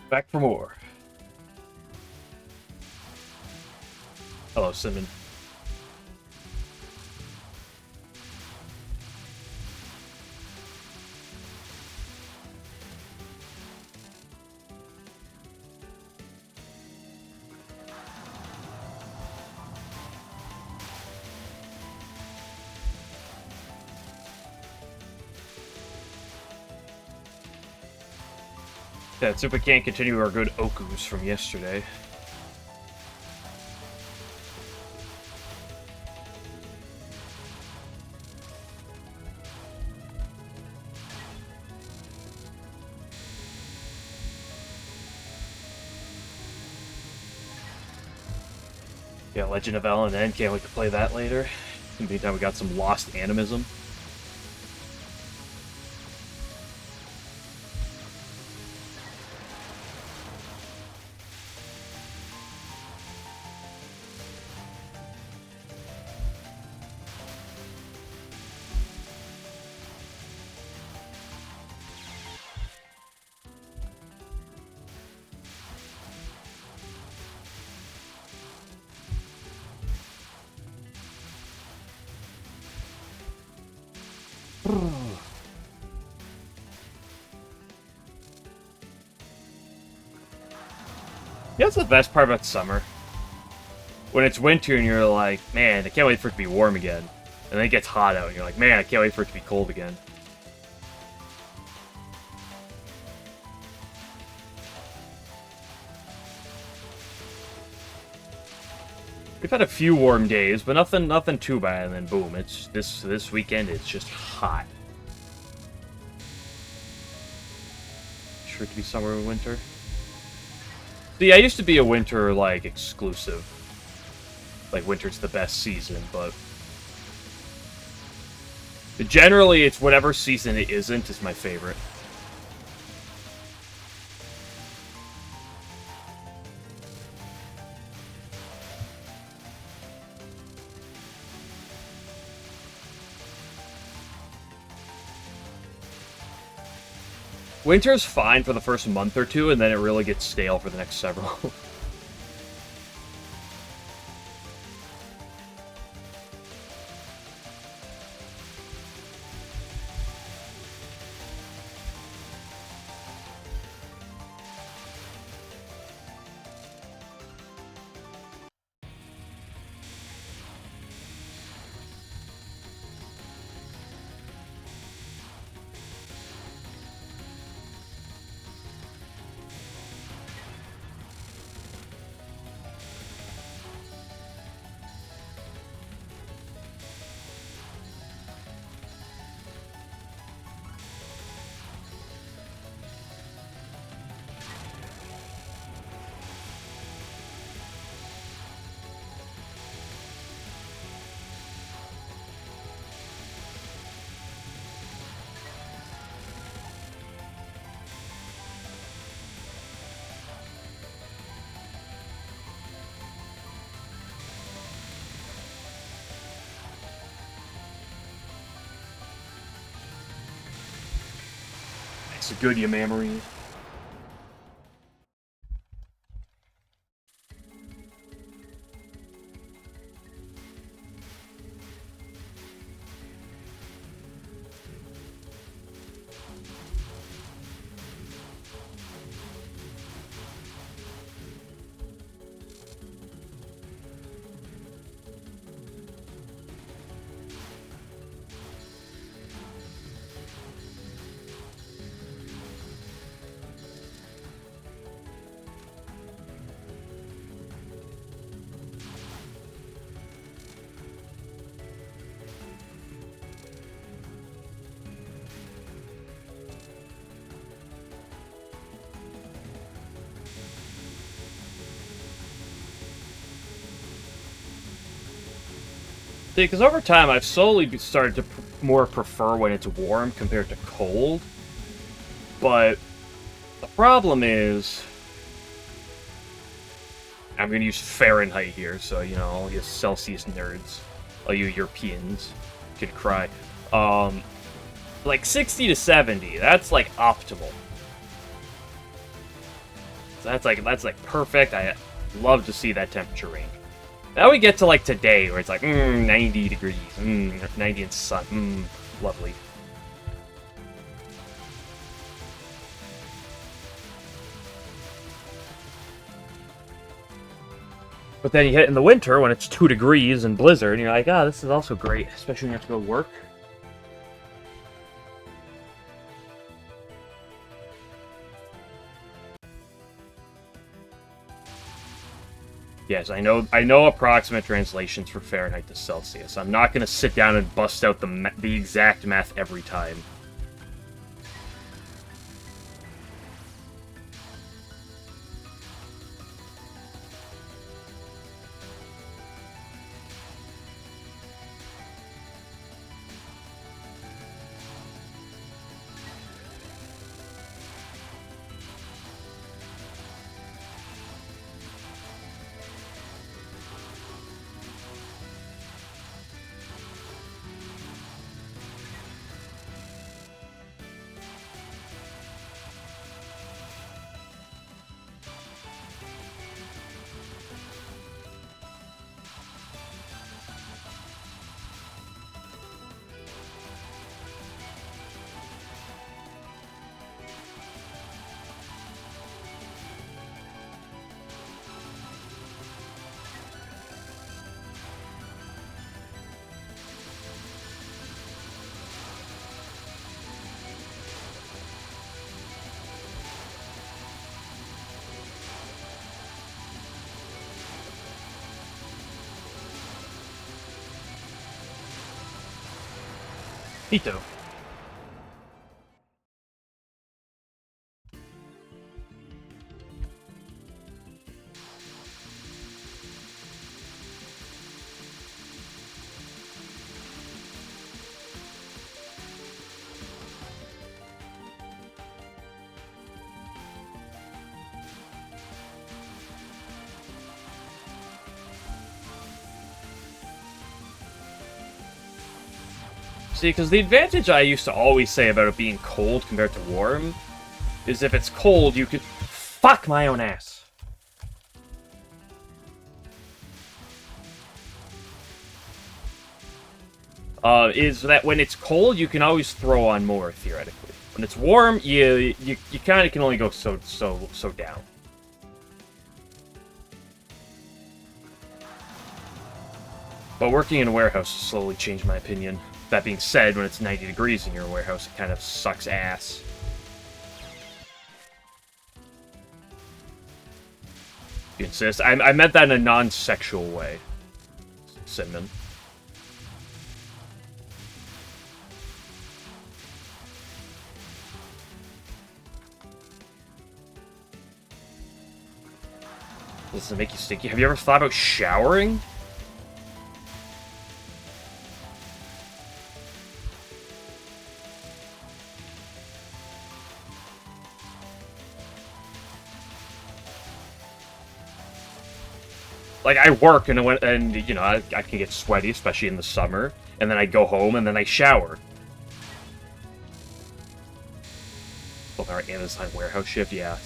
Back for more. Hello, Simon. Yeah, so we can't continue our good Okus from yesterday. Yeah, Legend of LNN, can't wait to play that later. In the meantime, we got some Lost Animism. Yeah, that's the best part about summer. When it's winter and you're like, man, I can't wait for it to be warm again. And then it gets hot out and you're like, man, I can't wait for it to be cold again. We've had a few warm days, but nothing too bad, and then boom, it's this weekend it's just hot. Sure to be summer and winter. See, I used to be a winter like exclusive. Like winter's the best season, but generally it's whatever season it isn't is my favorite. Winter's fine for the first month or two, and then it really gets stale for the next several. It's a good Yamamori. See, because over time I've slowly started to more prefer when it's warm compared to cold. But the problem is, I'm going to use Fahrenheit here, so, you know, all you Celsius nerds, all you Europeans could cry. Like 60 to 70, that's like optimal. So that's like perfect. I love to see that temperature range. Now we get to like today, where it's like 90 degrees, 90 in sun, lovely. But then you hit in the winter when it's 2 degrees and blizzard, and you're like, ah, this is also great, especially when you have to go to work. Yes, I know approximate translations for Fahrenheit to Celsius. I'm not going to sit down and bust out the exact math every time. Ito. See, because the advantage I used to always say about it being cold compared to warm is if it's cold, you could fuck my own ass. Is that when it's cold, you can always throw on more, theoretically. When it's warm, you kind of can only go so down. But working in a warehouse has slowly changed my opinion. That being said, when it's 90 degrees in your warehouse, it kind of sucks ass. You insist? I meant that in a non-sexual way, Cinnamon. Does it make you stinky? Have you ever thought about showering? Like, I work, and you know, I can get sweaty, especially in the summer, and then I go home, and then I shower. Oh, our Amazon warehouse shift, yeah.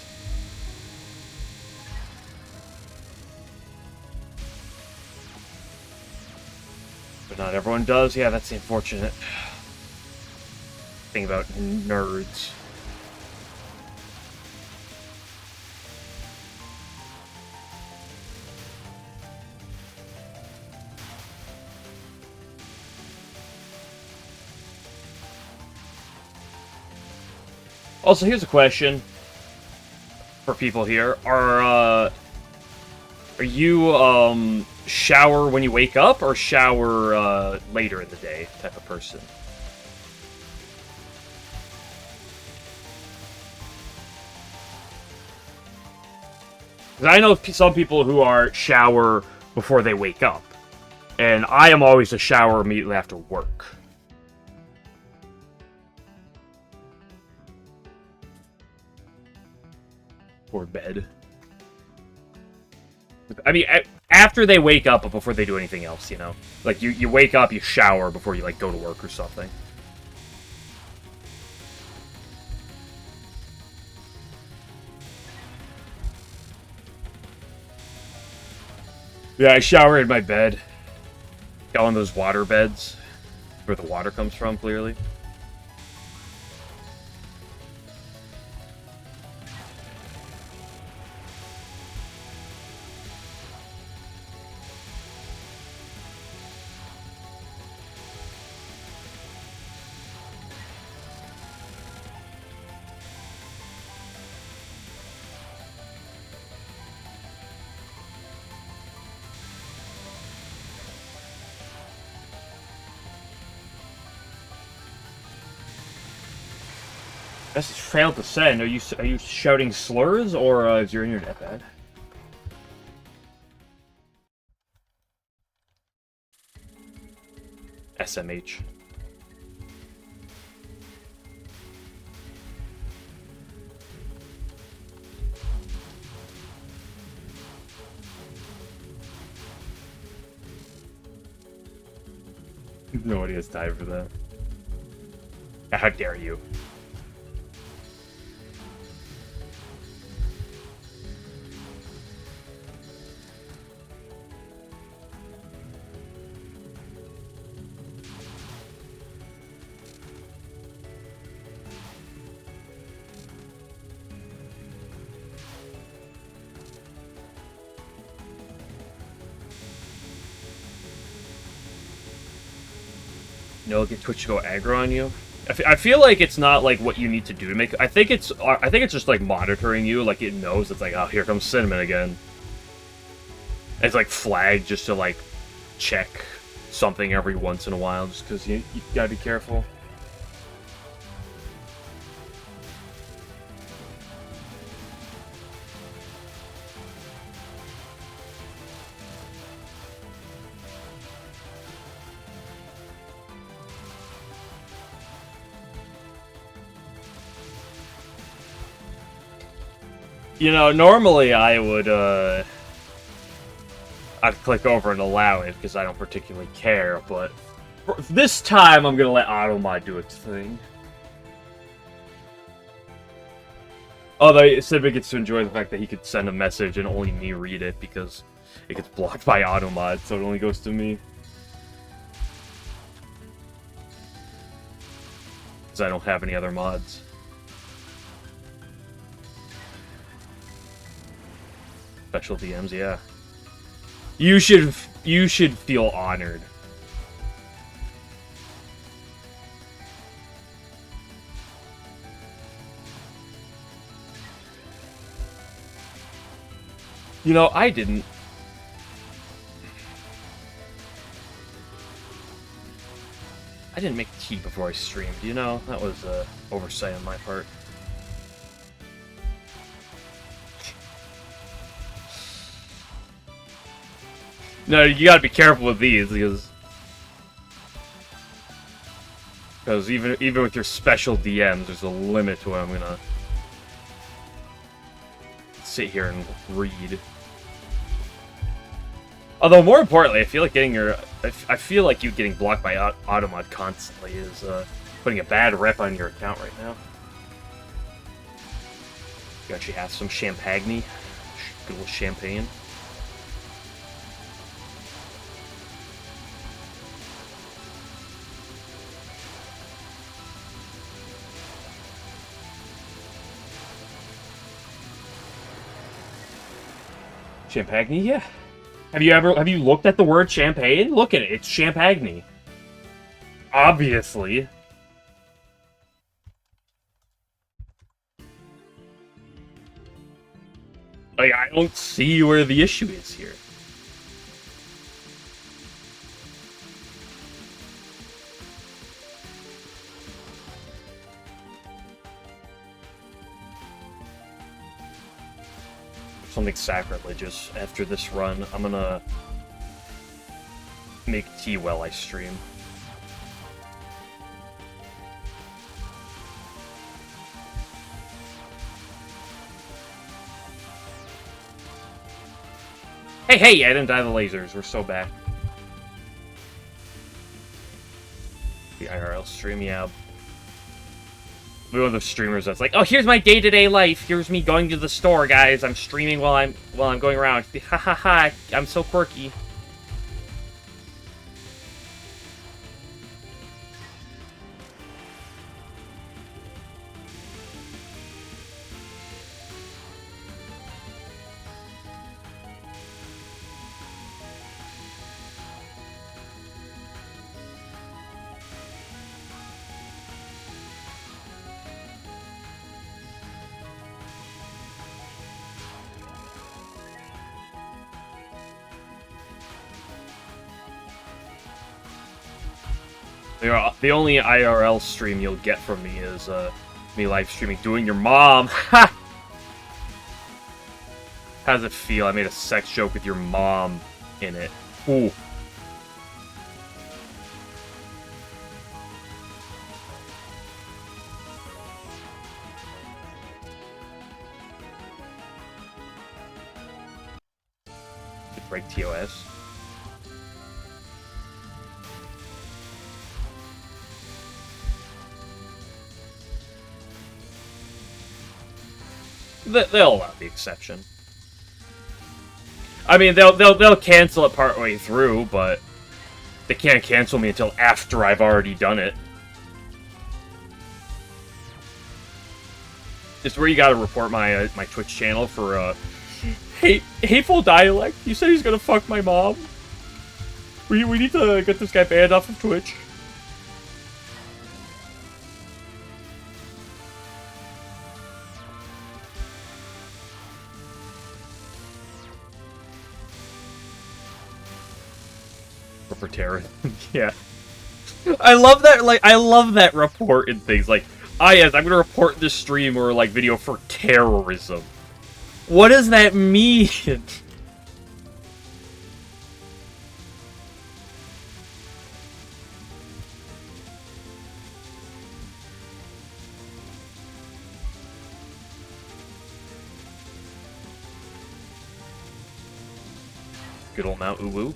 But not everyone does, yeah, that's the unfortunate thing about nerds. Also, here's a question for people here. Are you, shower when you wake up, or shower, later in the day type of person? Because I know some people who are shower before they wake up. And I am always a shower immediately after work. Or bed. I mean, after they wake up, but before they do anything else, you know? Like, you wake up, you shower before you, like, go to work or something. Yeah, I shower in my bed. Got one of those water beds where the water comes from, clearly. This is failed to send. Are you shouting slurs or is your internet bad? SMH. Nobody has time for that. How dare you? You know, get Twitch to go aggro on you. I feel like it's not like what you need to do to make. I think it's just like monitoring you. Like it knows it's like, oh, here comes Cinnamon again. It's like flagged just to like check something every once in a while, just because you gotta be careful. You know, normally I would, I'd click over and allow it, because I don't particularly care, but this time I'm gonna let Automod do its thing. Although Cinnamon gets to enjoy the fact that he could send a message and only me read it, because it gets blocked by Automod, so it only goes to me. Because I don't have any other mods. Special DMs, yeah. You should feel honored. You know, I didn't. I didn't make tea before I streamed, you know? That was an oversight on my part. No, you gotta be careful with these, because even with your special DMs, there's a limit to what I'm gonna sit here and read. Although, more importantly, I feel like I feel like you getting blocked by Automod constantly is putting a bad rep on your account right now. You actually have some champagne, good little champagne. Champagne, yeah. Have you looked at the word champagne? Look at it. It's champagne. Obviously. Like, I don't see where the issue is here. Something sacrilegious after this run. I'm gonna make tea while I stream. Hey, I didn't die the lasers. We're so bad. The IRL stream, yeah. one of those streamers that's like, oh, here's my day-to-day life. Here's me going to the store, guys. I'm streaming while I'm going around. Ha ha ha! I'm so quirky. The only IRL stream you'll get from me is me live streaming doing your mom. Ha! How does it feel? I made a sex joke with your mom in it. Ooh. Break TOS. They'll allow the exception. I mean, they'll cancel it partway through, but they can't cancel me until after I've already done it. It's where you gotta report my my Twitch channel for hateful dialect. You said he's gonna fuck my mom. We need to get this guy banned off of Twitch. For terror. Yeah. I love that, like, I love that report and things, like, yes, I'm gonna report this stream or, like, video for terrorism. What does that mean? Good old Mount Uwu.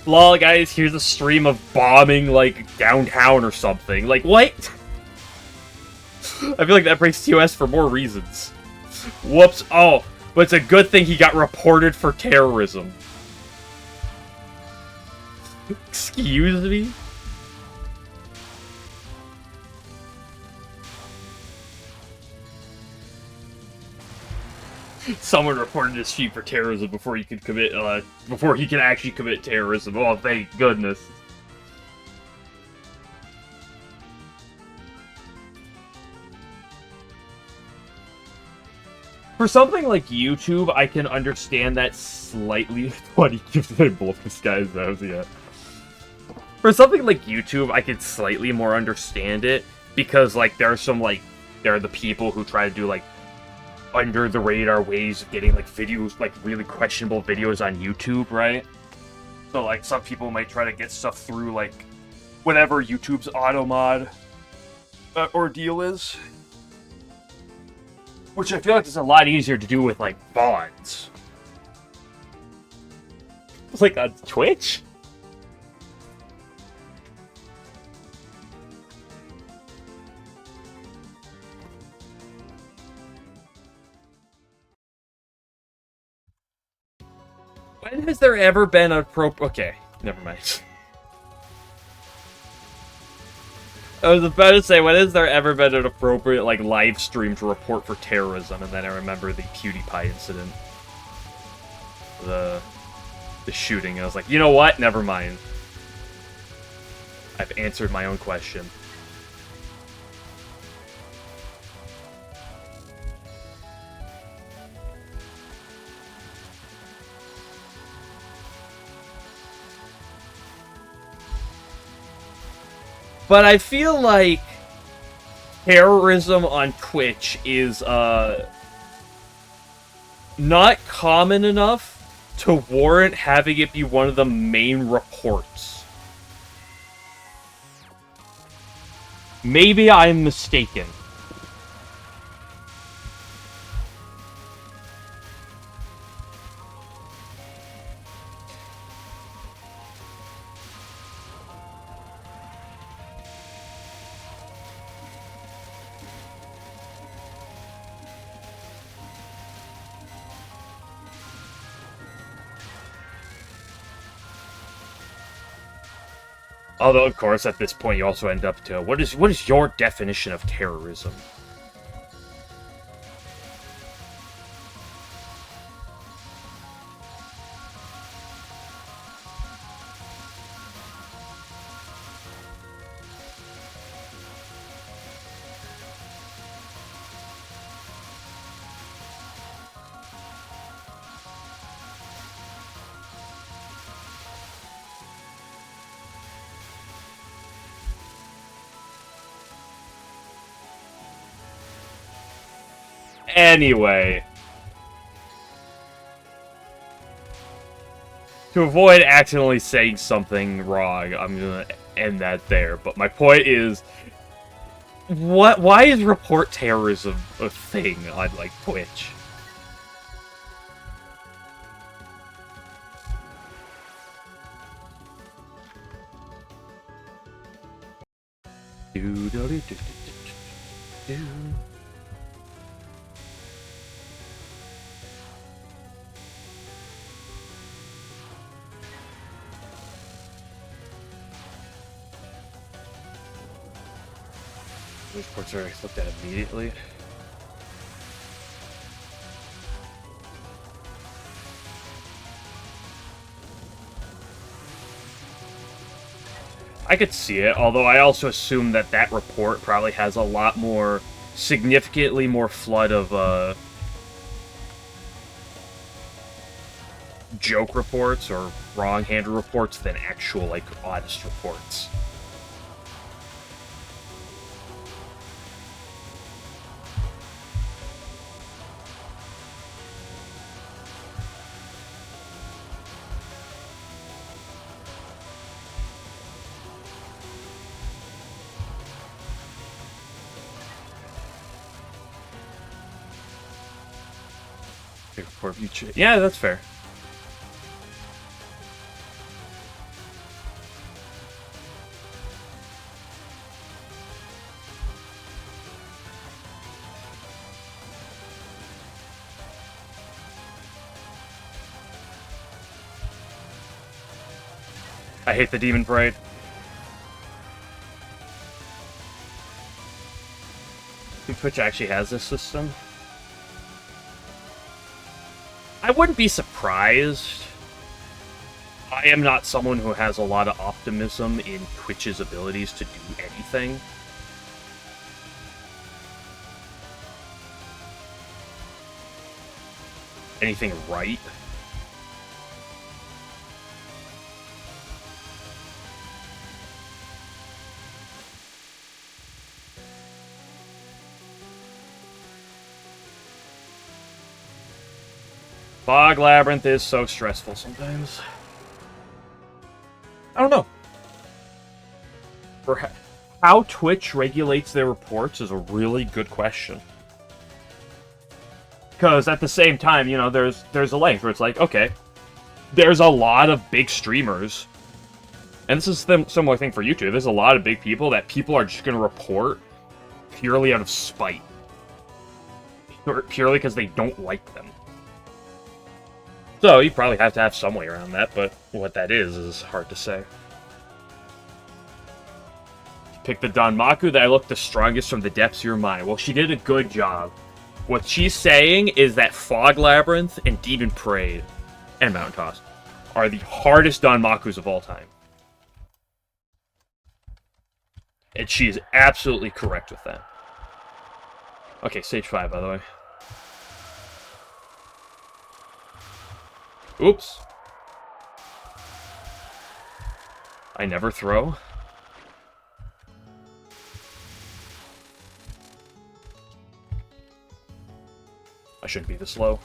Lol, guys, here's a stream of bombing, like, downtown or something. Like, what? I feel like that breaks TOS for more reasons. Whoops. Oh, but it's a good thing he got reported for terrorism. Excuse me? Someone reported his sheep for terrorism before he could commit, before he can actually commit terrorism. Oh, thank goodness. For something like YouTube, I can understand that slightly. What, he gives both this guy's nose, yeah. For something like YouTube, I can slightly more understand it, because, like, there are some, like, there are the people who try to do, like, under the radar ways of getting like videos, like really questionable videos on YouTube, right? So like some people might try to get stuff through like whatever YouTube's auto mod ordeal is, which I feel like is a lot easier to do with like bots. It's like on Twitch. When has there ever been a okay, never mind. I was about to say, when has there ever been an appropriate, like, live stream to report for terrorism? And then I remember the PewDiePie incident. The shooting. I was like, you know what? Never mind. I've answered my own question. But I feel like terrorism on Twitch is not common enough to warrant having it be one of the main reports. Maybe I'm mistaken. Although, of course, at this point, you also end up to what is your definition of terrorism? Anyway, to avoid accidentally saying something wrong, I'm gonna end that there. But my point is, why is report terrorism a thing on, like, Twitch? These reports are looked at immediately. I could see it, although I also assume that that report probably has a lot more, significantly more flood of, joke reports or wrong-handed reports than actual, like, honest reports. Yeah, that's fair. I hate the Demon Parade. Twitch actually has this system. I wouldn't be surprised. I am not someone who has a lot of optimism in Twitch's abilities to do anything. Anything right. Fog Labyrinth is so stressful sometimes. I don't know. For how Twitch regulates their reports is a really good question. Because at the same time, you know, there's a length where it's like, okay, there's a lot of big streamers, and this is the similar thing for YouTube. There's a lot of big people that people are just going to report purely out of spite. Purely because they don't like them. So, you probably have to have some way around that, but what that is hard to say. Pick the Danmaku that I looked the strongest from the depths of your mind. Well, she did a good job. What she's saying is that Fog Labyrinth and Demon Parade and Mountain Toss are the hardest Danmakus of all time. And she is absolutely correct with that. Okay, stage 5, by the way. Oops. I never throw. I shouldn't be this low.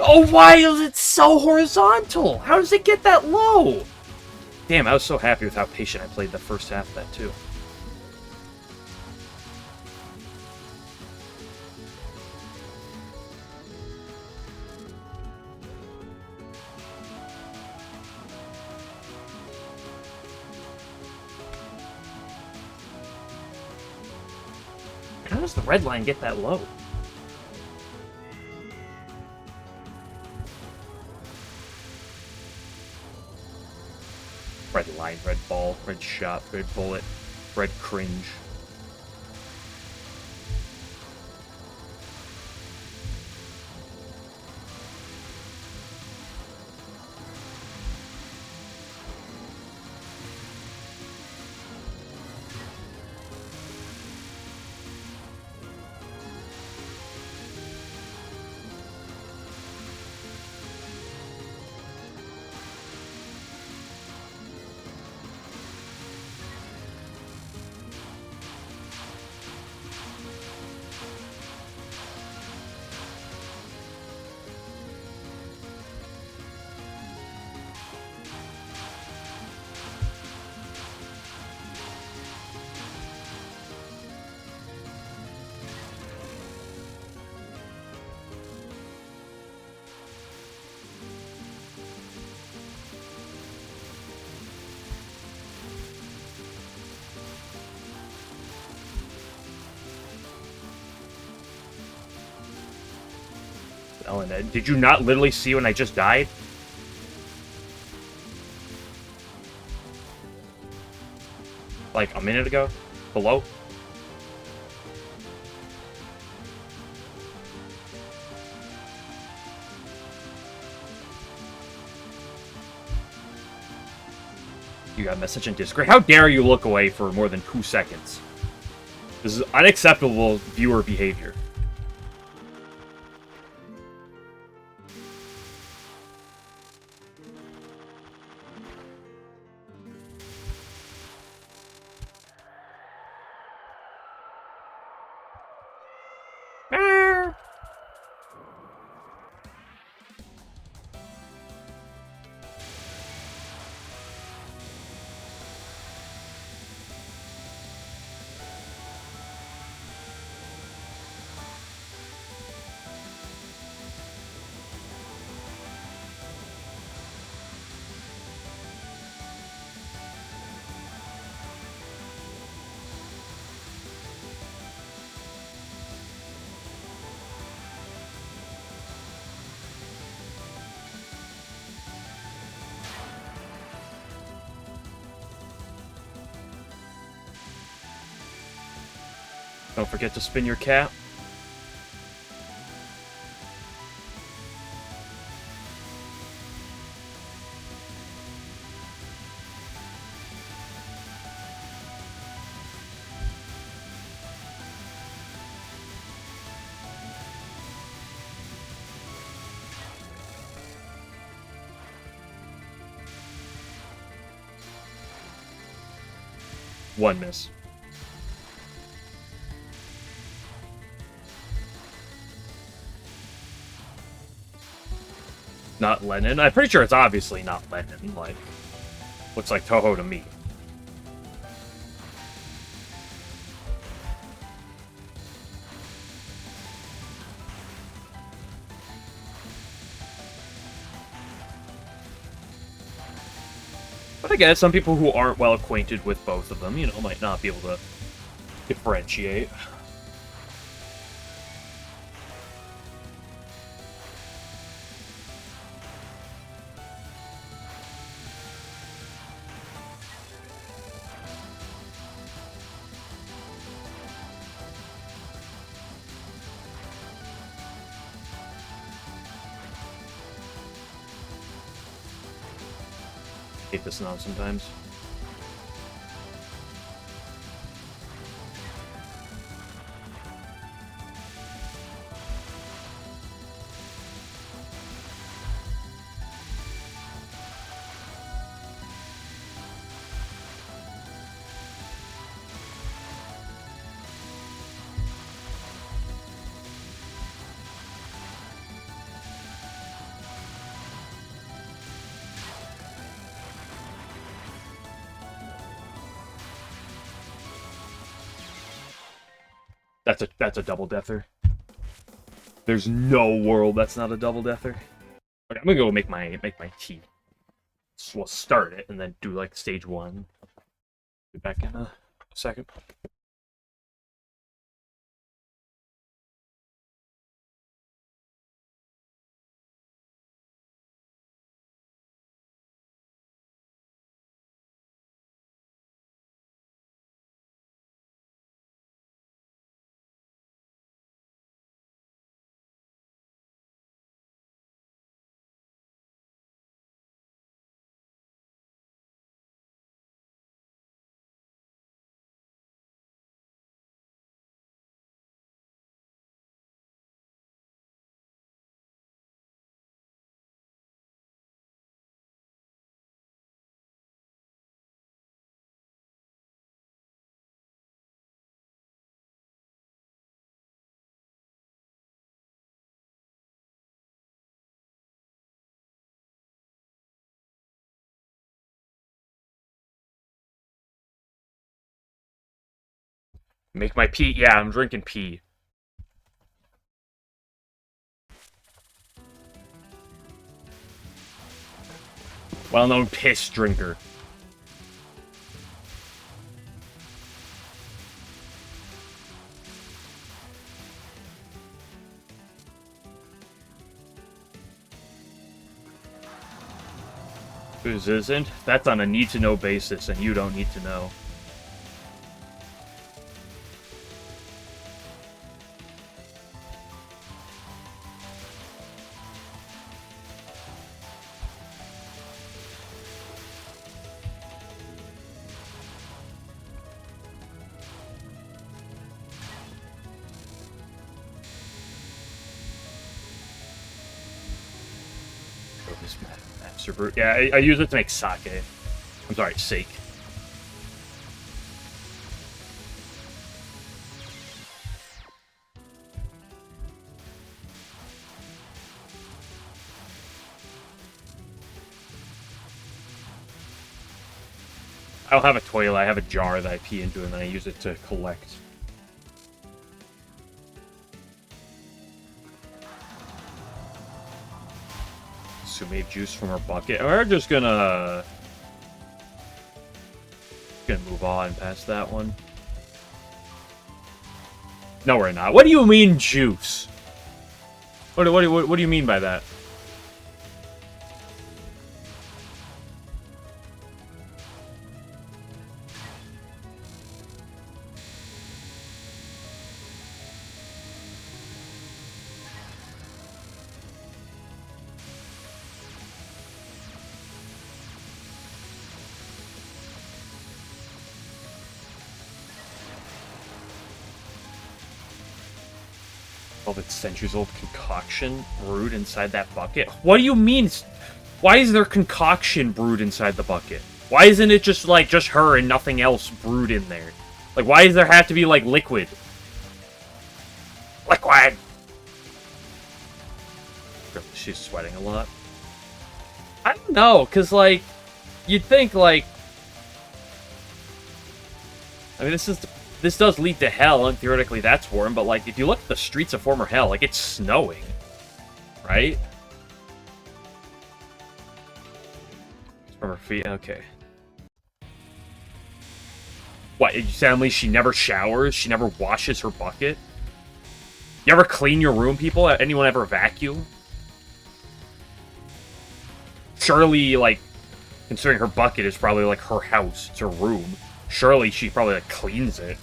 Oh, why is it so horizontal? How does it get that low? Damn, I was so happy with how patient I played the first half of that, too. How does the red line get that low? Red line, red ball, red shot, red bullet, red cringe. LNN. Did you not literally see when I just died? Like a minute ago? Below? You got a message in Discord. How dare you look away for more than 2 seconds? This is unacceptable viewer behavior. Don't forget to spin your cap. One miss. Not LNN. I'm pretty sure it's obviously not LNN. Like, looks like Touhou to me. But I guess some people who aren't well acquainted with both of them, you know, might not be able to differentiate. Hate this now sometimes. That's a double deather. There's no world that's not a double deather. Okay, I'm gonna go make my tea. So we'll start it and then do like stage 1. Be back in a second. Make my pee. Yeah, I'm drinking pee. Well-known piss drinker. Whose isn't? That's on a need-to-know basis, and you don't need to know. Master Brew. Yeah, I use it to make sake. I'm sorry, sake. I don't have a toilet, I have a jar that I pee into and then I use it to collect. Sumape juice from our bucket. We're just gonna move on past that one. No, we're not. What do you mean juice? What do you mean by that? It's centuries-old concoction brewed inside that bucket. What do you mean? Why is there concoction brewed inside the bucket? Why isn't it just, like, just her and nothing else brewed in there? Like, why does there have to be, like, liquid? Liquid! She's sweating a lot. I don't know, because, like, you'd think, like... I mean, this does lead to hell, and theoretically that's warm, but, like, if you look at the streets of former hell, like, it's snowing. Right? From her feet, okay. What, you telling me she never showers? She never washes her bucket? You ever clean your room, people? Anyone ever vacuum? Surely, like, considering her bucket is probably, like, her house, it's her room, surely she probably, like, cleans it.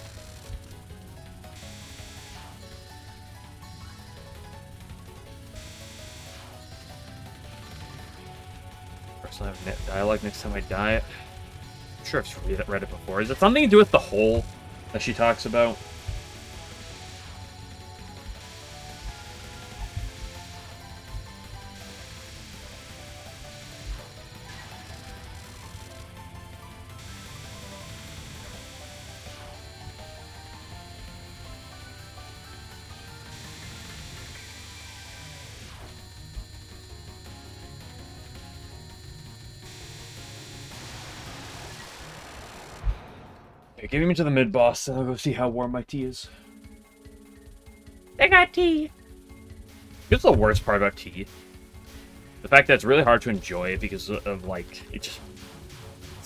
I have net dialogue next time I die. I'm sure I've read it before. Is it something to do with the hole that she talks about? Okay, give me to the mid-boss, and I'll go see how warm my tea is. I got tea! Here's the worst part about tea. The fact that it's really hard to enjoy because of, like, it's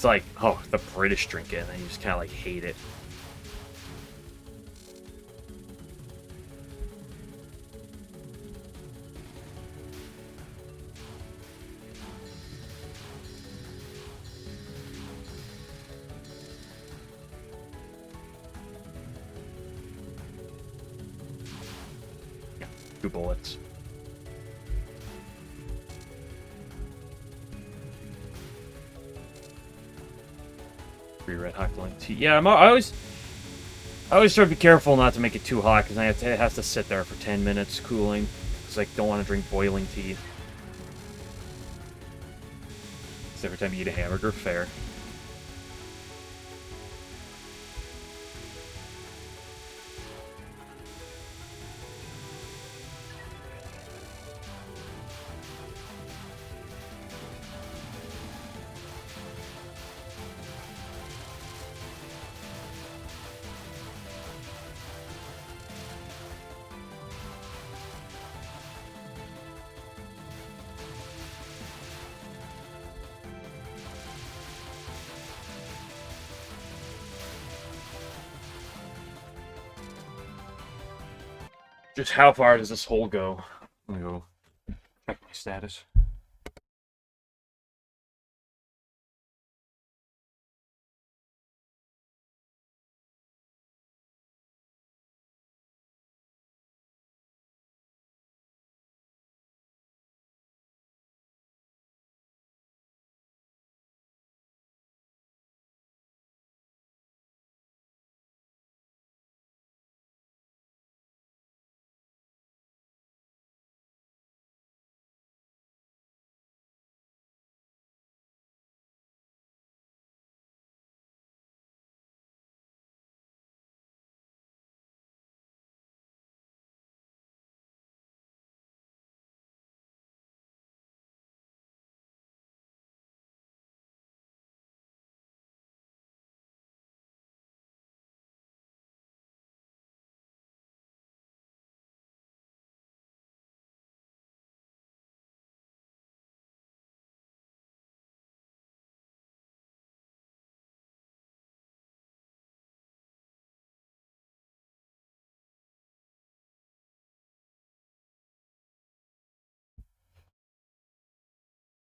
like, oh, the British drink it, and you just kind of, like, hate it. Yeah, 2 bullets. Red hot glowing tea. Yeah, I always try to be careful not to make it too hot because it has to sit there for 10 minutes cooling. Because I don't want to drink boiling tea. Because every time you eat a hamburger, fair. Just how far does this hole go? Let me go check my status.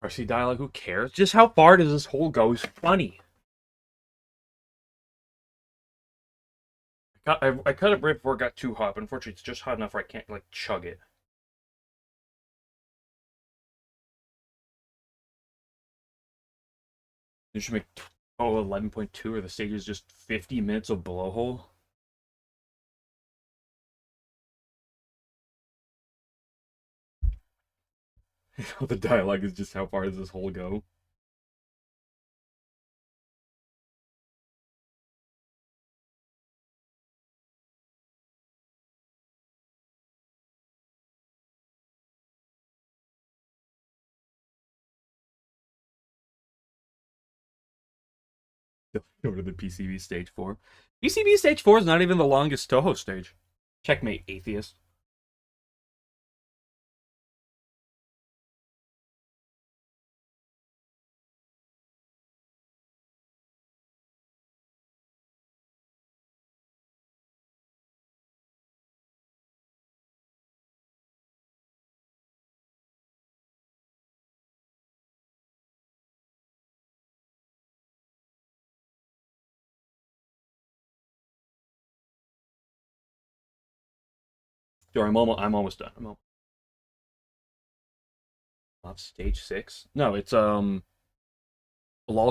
RC dialogue, who cares? Just how far does this hole go is funny. I cut it right before it got too hot, but unfortunately it's just hot enough where I can't, like, chug it. You should make 11.2, or the stage is just 50 minutes of blowhole. The dialogue is just how far does this hole go? Go to the PCB stage 4. PCB stage 4 is not even the longest Touhou stage. Checkmate, atheist. Sure, I'm almost done. Stage 6? No, it's Lol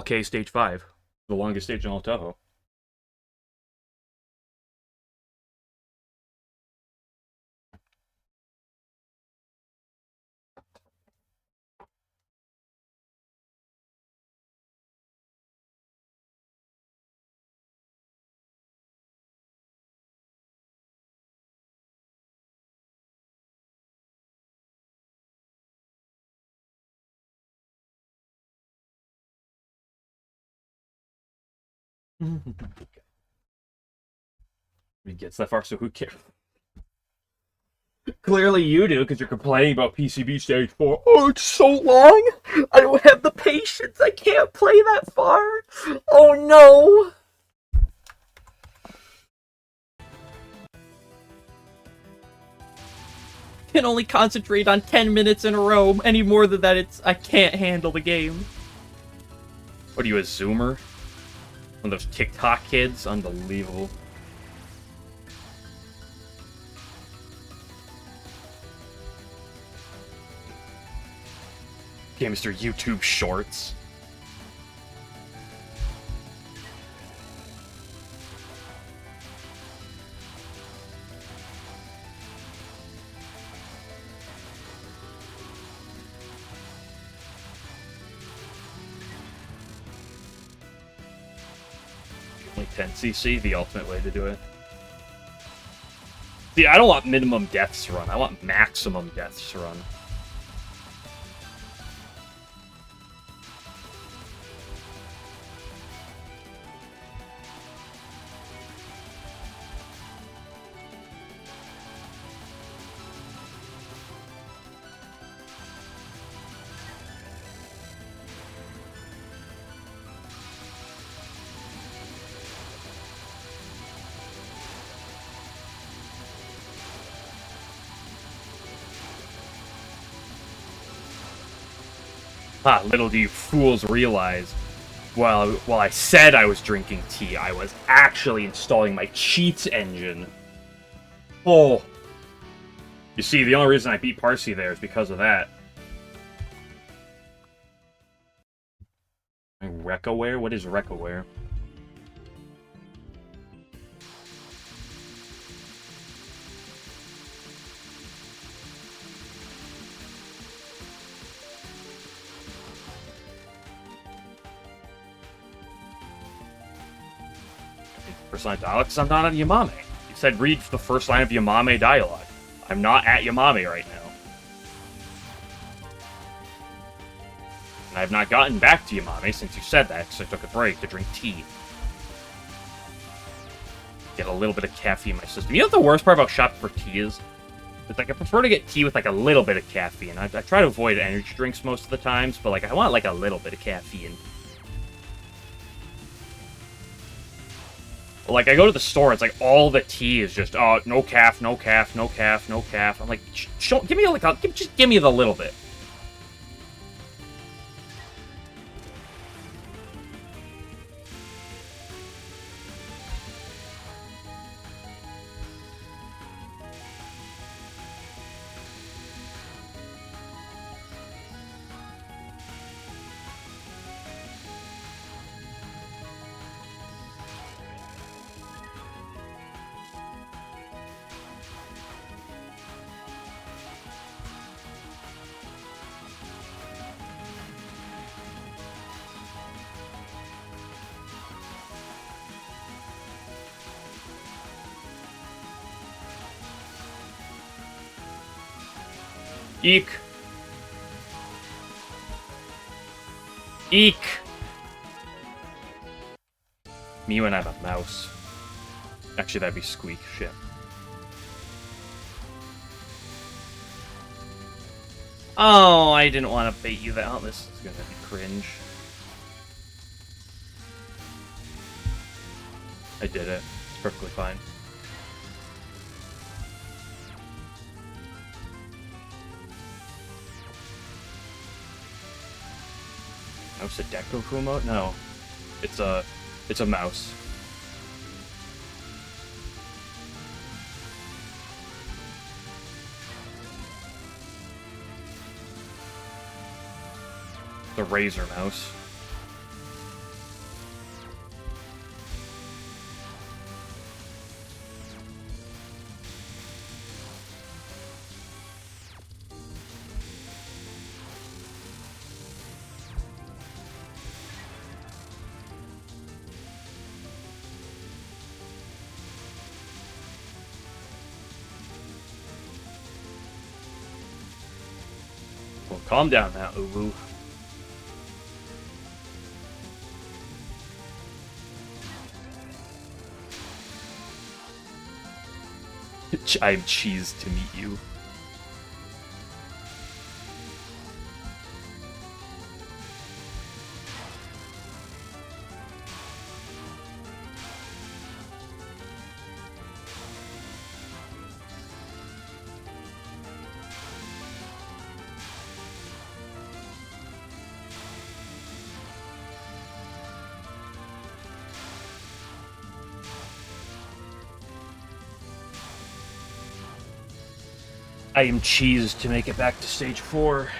K stage 5. The longest stage in all Touhou. He gets that far, so who cares? Clearly you do, because you're complaining about PCB stage 4. Oh, it's so long! I don't have the patience! I can't play that far! Oh no! Can only concentrate on 10 minutes in a row. Any more than that, I can't handle the game. What are you, a Zoomer? One of those TikTok kids? Unbelievable. Okay, Mr. YouTube Shorts. Only 10cc, the ultimate way to do it. See, I don't want minimum deaths run. I want maximum deaths run. Ha, little do you fools realize. While I said I was drinking tea, I was actually installing my cheats engine. Oh. You see, the only reason I beat Parsi there is because of that. Recaware? What is Recaware? First line of dialogue, because I'm not on Yamame. You said read the first line of Yamame dialogue. I'm not at Yamame right now. And I have not gotten back to Yamame since you said that, because I took a break to drink tea. Get a little bit of caffeine in my system. You know what the worst part about shopping for tea is? It's like I prefer to get tea with like a little bit of caffeine. I try to avoid energy drinks most of the times, but like I want like a little bit of caffeine. Like, I go to the store, it's like, all the tea is just, oh, no calf, no calf, no calf, no calf. I'm like, give me, like, just give me the little bit. Eek. Eek. Me when I have a mouse. Actually, that'd be Squeak. Shit. Oh, I didn't want to bait you that. Oh, this is gonna be cringe. I did it. It's perfectly fine. Mouse a Deku mode? No. It's a mouse. The Razor mouse. Well, calm down now, Uwu. I'm cheesed to meet you. I am cheesed to make it back to stage 4.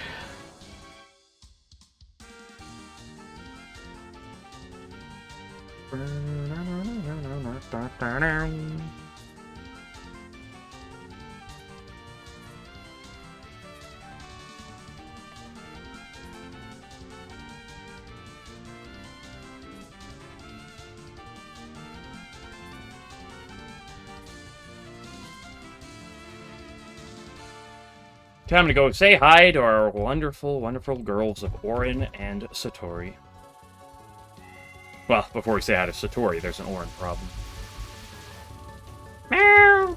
Time to go say hi to our wonderful, wonderful girls of Orin and Satori. Well, before we say hi to Satori, there's an Orin problem. Meow!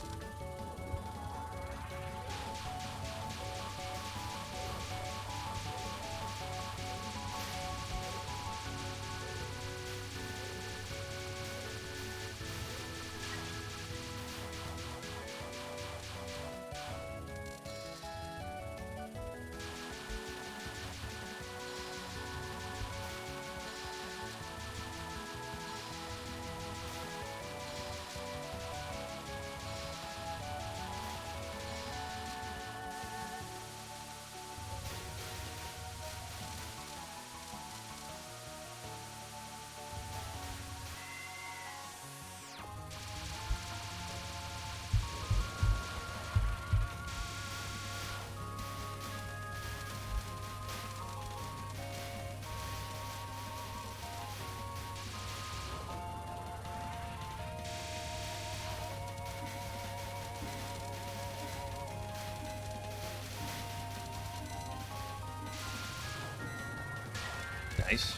Nice.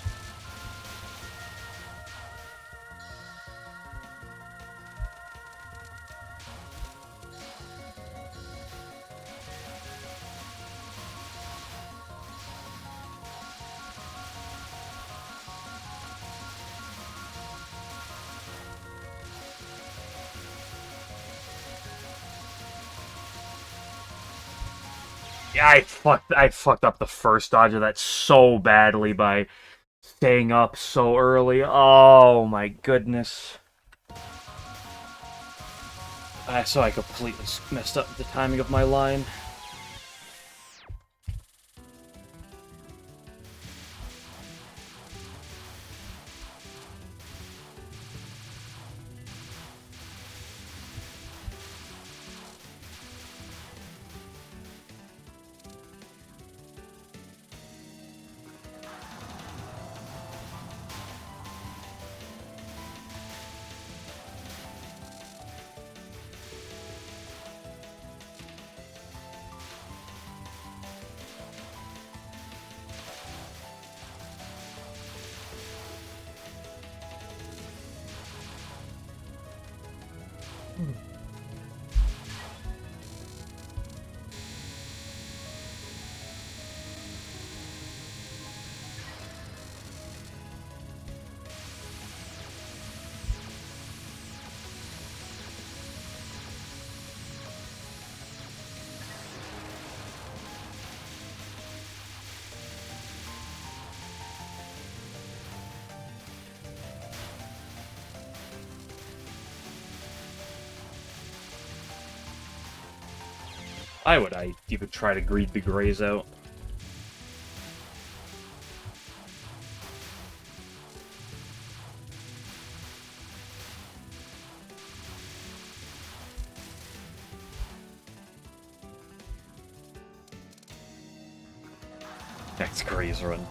Yeah, I fucked up the first dodge of that so badly by staying up so early. Oh my goodness. So I completely messed up the timing of my line. Why would I even try to greed the Grays out? Next Grays run.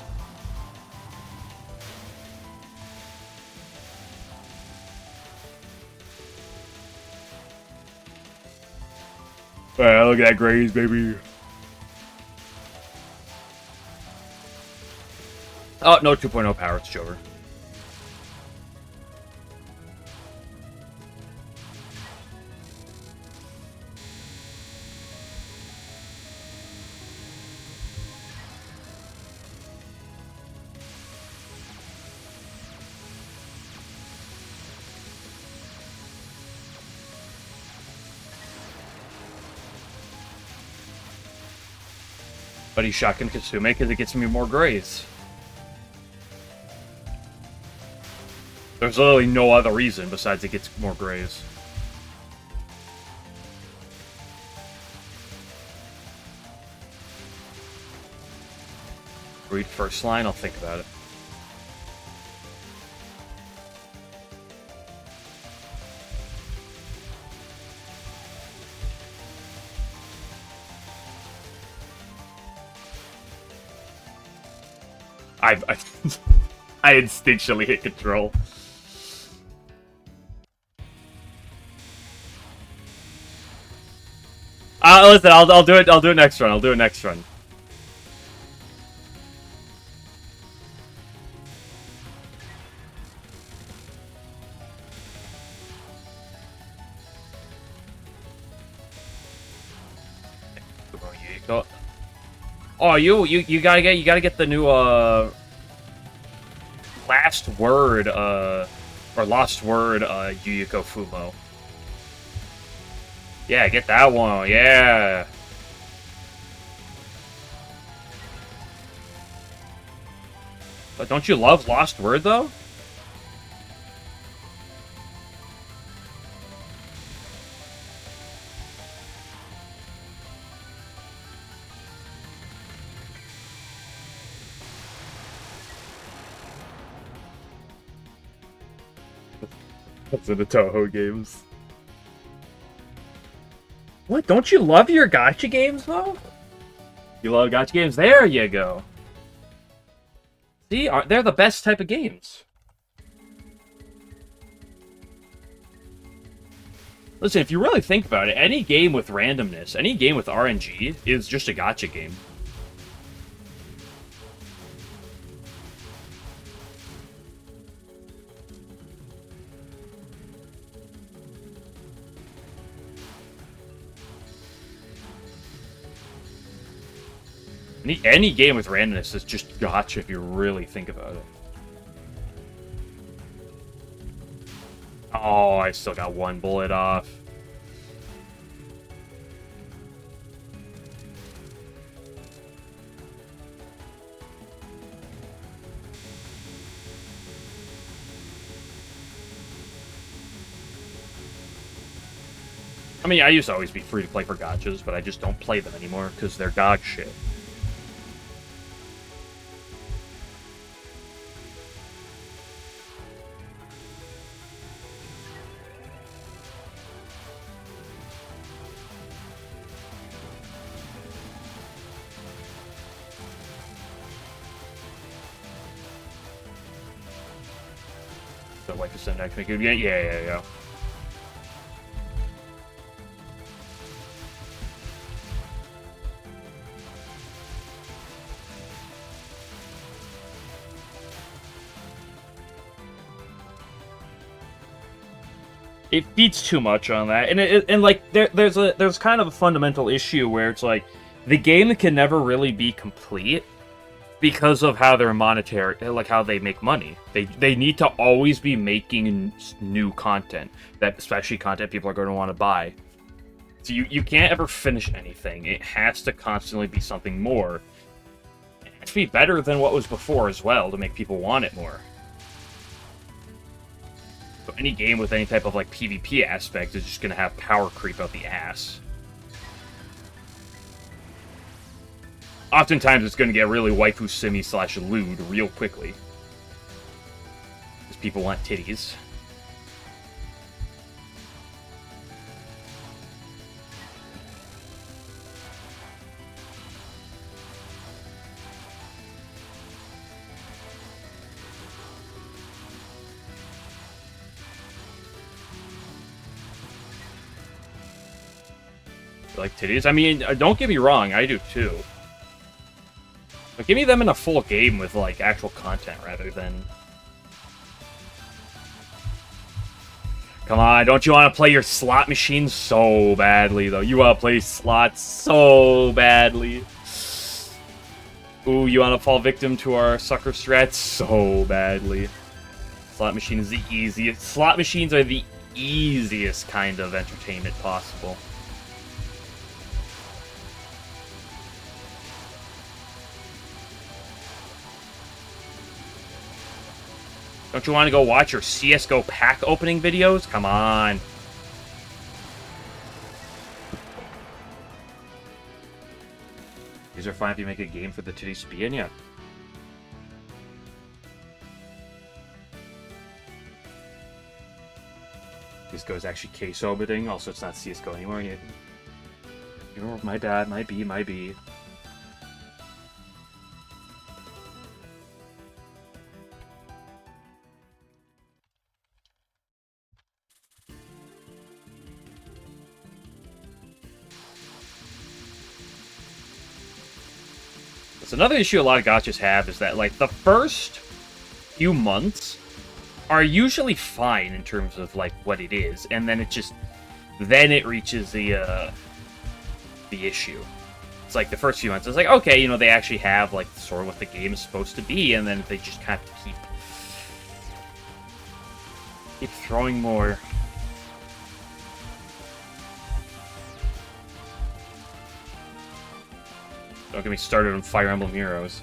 Well, look at that Grays, baby. Oh, no 2.0 power, it's Jover. But he's shotgun Katsume because it gets me more Grays. There's literally no other reason besides it gets more Grays. Read first line, I'll think about it. I instinctually hit control. Listen, I'll do it. I'll do it next run. I'll do it next run. Oh, you gotta get the new last word or lost word Yuyuko Fumo. Yeah, get that one. Yeah. But don't you love Lost Word though? That's in the Touhou games. What? Don't you love your gacha games, though? You love gacha games? There you go. See, they're the best type of games. Listen, if you really think about it, any game with randomness, any game with RNG is just a gacha game. Any game with randomness is just gotcha if you really think about it. Oh, I still got one bullet off. I mean, I used to always be free to play for gotchas, but I just don't play them anymore because they're dog shit. The wife is sending next week. Yeah. It feeds too much on that, and like there's kind of a fundamental issue where it's like the game can never really be complete because of how they're monetary, like how they make money. They need to always be making new content, that especially content people are going to want to buy. So you can't ever finish anything. It has to constantly be something more. It has to be better than what was before as well to make people want it more. So any game with any type of like PvP aspect is just going to have power creep out the ass. Oftentimes it's going to get really waifu simmy / lewd real quickly. Because people want titties. Like titties? I mean, don't get me wrong, I do too. But give me them in a full game with, like, actual content rather than... Come on, don't you want to play your slot machine so badly, though? You want to play slots so badly. Ooh, you want to fall victim to our sucker strats so badly. Slot machine is the easiest. Slot machines are the easiest kind of entertainment possible. Don't you want to go watch your CSGO pack opening videos? Come on. These are fine if you make a game for the titty spin, yeah. CSGO is actually case opening, also it's not CSGO anymore. You know, my bad, might be. So another issue a lot of gachas have is that, like, the first few months are usually fine in terms of, like, what it is, and then then it reaches the issue. It's like the first few months, it's like, okay, you know, they actually have, like, sort of what the game is supposed to be, and then they just kind of keep throwing more. Don't get me started on Fire Emblem Heroes.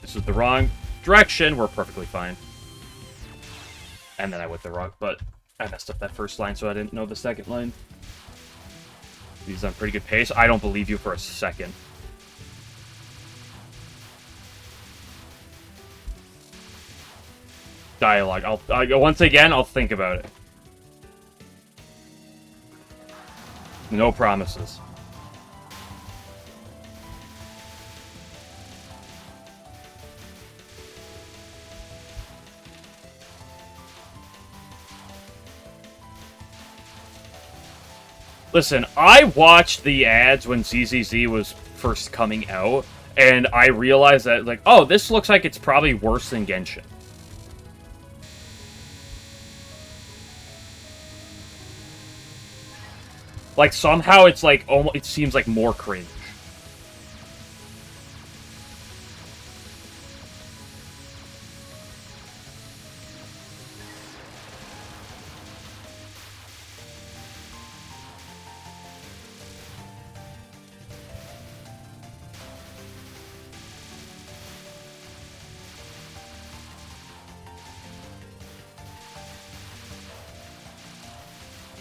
This is the wrong direction. We're perfectly fine. And then I went the wrong, but I messed up that first line, so I didn't know the second line. He's on pretty good pace. I don't believe you for a second. Dialogue. Once again, I'll think about it. No promises. Listen, I watched the ads when ZZZ was first coming out, and I realized that, like, oh, this looks like it's probably worse than Genshin. Like, somehow it's like, almost, it seems like more cringe.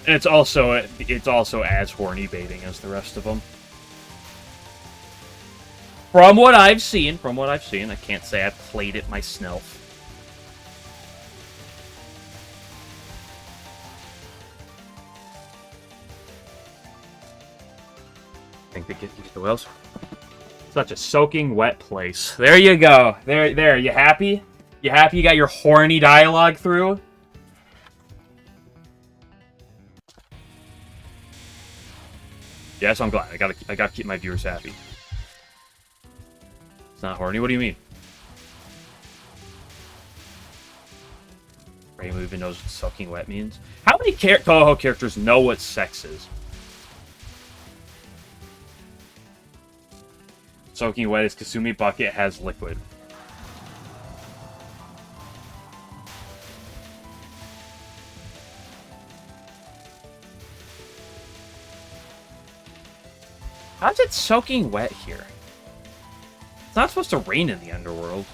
And it's also as horny baiting as the rest of them. From what I've seen, I can't say I've played it myself. I think they get used to whales. Such a soaking wet place. There you go. There. You happy? You happy you got your horny dialogue through? Yes, I'm glad. I gotta keep my viewers happy. It's not horny. What do you mean? Raymond even knows what soaking wet means. How many Touhou characters know what sex is? Soaking wet is Kasumi bucket has liquid. How's it soaking wet here? It's not supposed to rain in the underworld.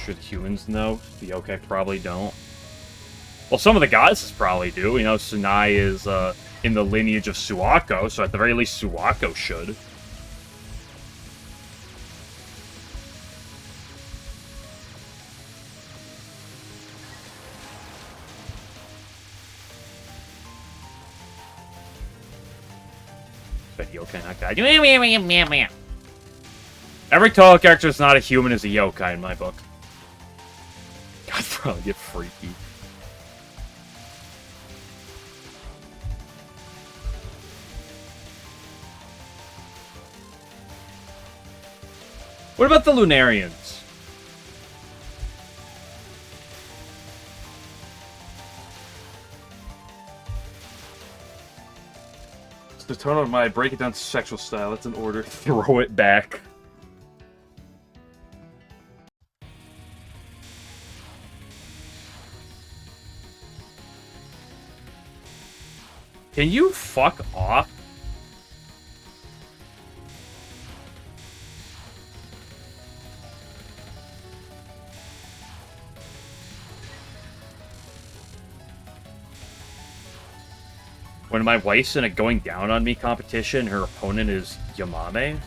Should humans know? The yokai probably don't. Well, some of the goddesses probably do. You know, Tsunai is in the lineage of Suwako, so at the very least, Suwako should. But yokai, not god. Every Touhou character that's not a human is a yokai in my book. I'd probably get freaky. What about the Lunarians? It's the tone of my break it down sexual style. That's an order. Throw it back. Can you fuck off? When my wife's in a going down on me competition, her opponent is Yamame.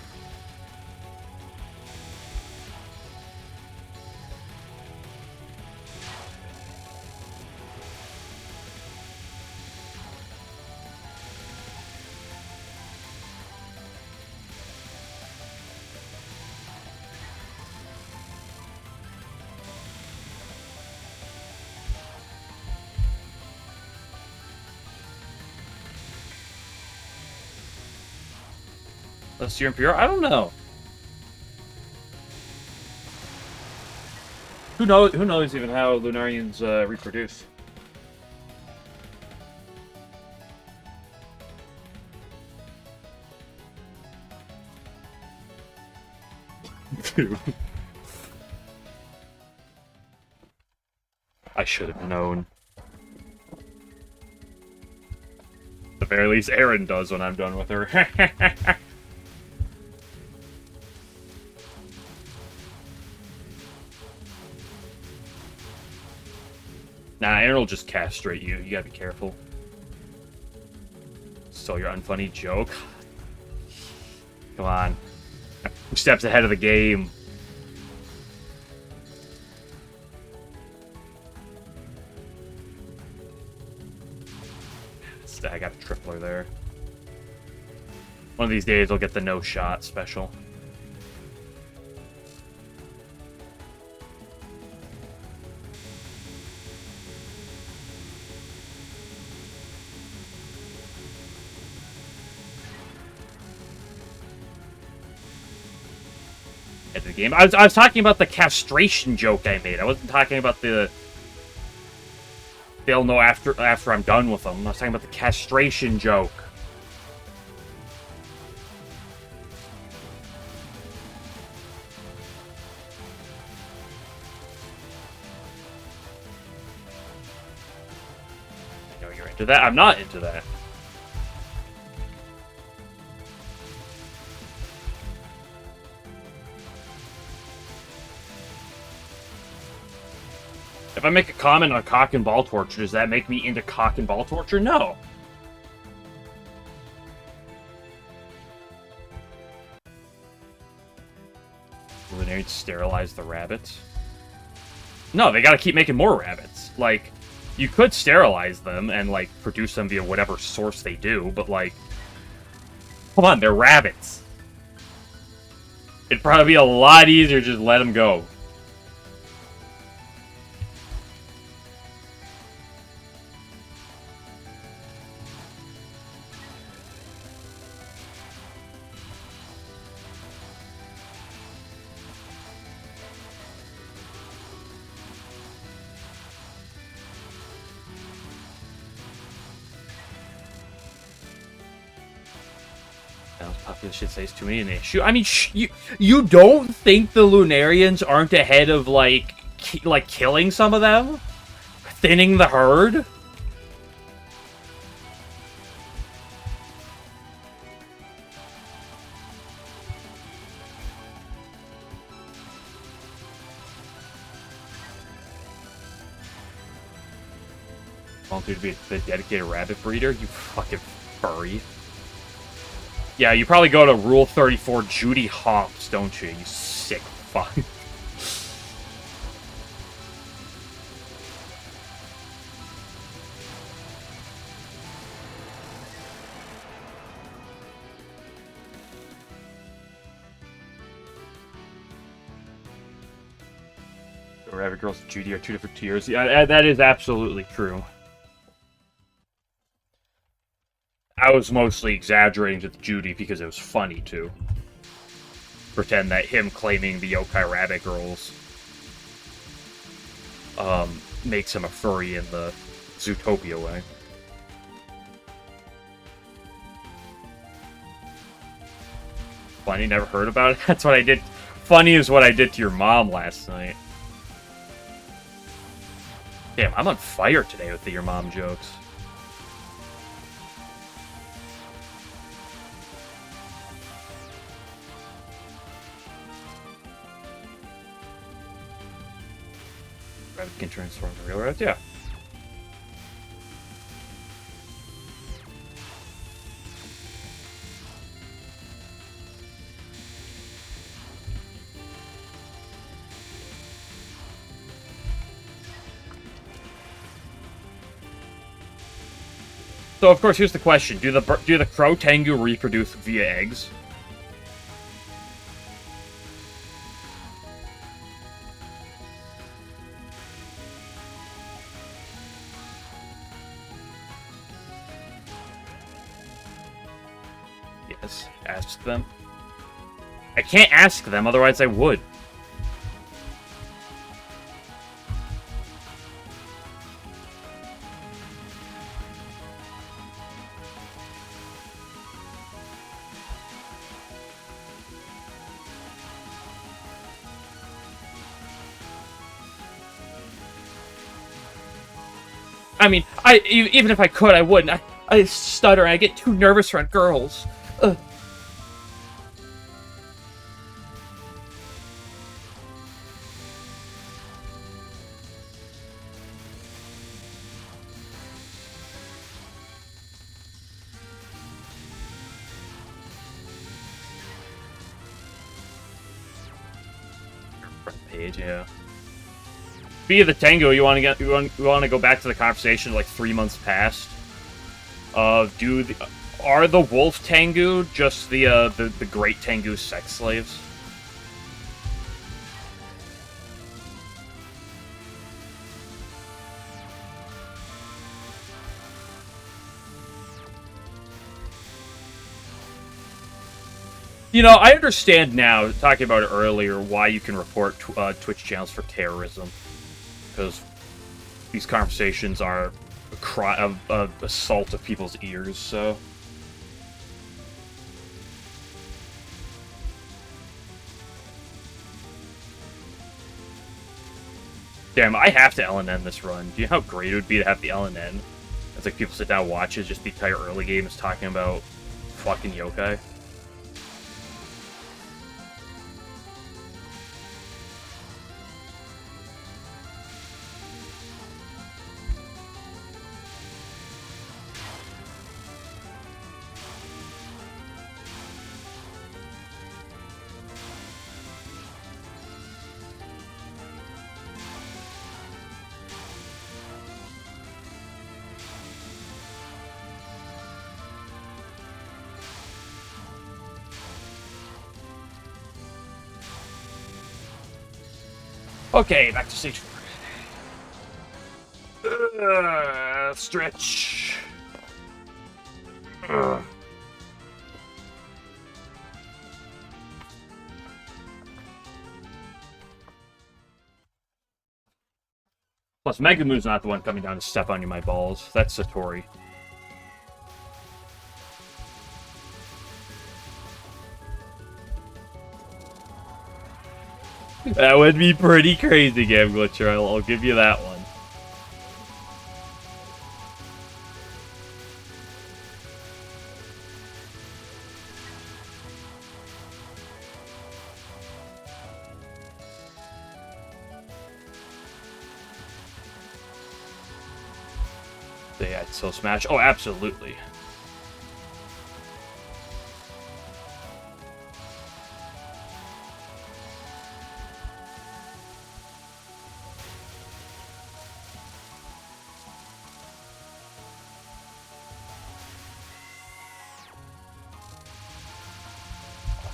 Unless you're impure? I don't know. Who knows even how Lunarians reproduce? Dude. I should have known. At the very least, Erin does when I'm done with her. Nah, Aaron will just castrate you. You gotta be careful. So your unfunny joke? Come on. 2 steps ahead of the game. I got a tripler there. One of these days I'll get the no shot special. At the game, I was talking about the castration joke I made. I wasn't talking about the they'll know after I'm done with them. I was talking about the castration joke. I know you're into that. I'm not into that. If I make a comment on cock and ball torture, does that make me into cock and ball torture? No. Lunarians sterilize the rabbits? No, they gotta keep making more rabbits. Like, you could sterilize them and, like, produce them via whatever source they do, but, like... Come on, they're rabbits. It'd probably be a lot easier to just let them go. This shit says too many in issue. I mean, you don't think the Lunarians aren't ahead of like killing some of them, thinning the herd? Volunteer to be a dedicated rabbit breeder? You fucking furry. Yeah, you probably go to Rule 34 Judy Hopps, don't you? You sick fuck. Rabbit Girls and Judy are two different tiers. Yeah, that is absolutely true. I was mostly exaggerating with Judy because it was funny, too. Pretend that him claiming the yokai rabbit girls makes him a furry in the Zootopia way. Funny, never heard about it? That's what I did. Funny is what I did to your mom last night. Damn, I'm on fire today with the your mom jokes. Rabbit can transform the real rabbit? Yeah. So of course, here's the question: do the crow tengu reproduce via eggs? Yes, ask them. I can't ask them, otherwise I would. I mean, even if I could, I wouldn't. I stutter. I get too nervous around girls. Ugh. Front page, yeah. Via the Tango, you want to go back to the conversation like 3 months past. Are the Wolf Tengu just the Great Tengu sex slaves? You know, I understand now, talking about it earlier, why you can report Twitch channels for terrorism. Because these conversations are a assault of people's ears, so... Damn, I have to LNN this run. Do you know how great it would be to have the LNN? It's like people sit down and watch it, just the entire early game is talking about fucking yokai. Okay, back to stage 4. Stretch. Plus, Megamoon's not the one coming down to step on you, my balls. That's Satori. That would be pretty crazy, Game Glitcher. I'll give you that one. Yeah, so Smash. Oh, absolutely.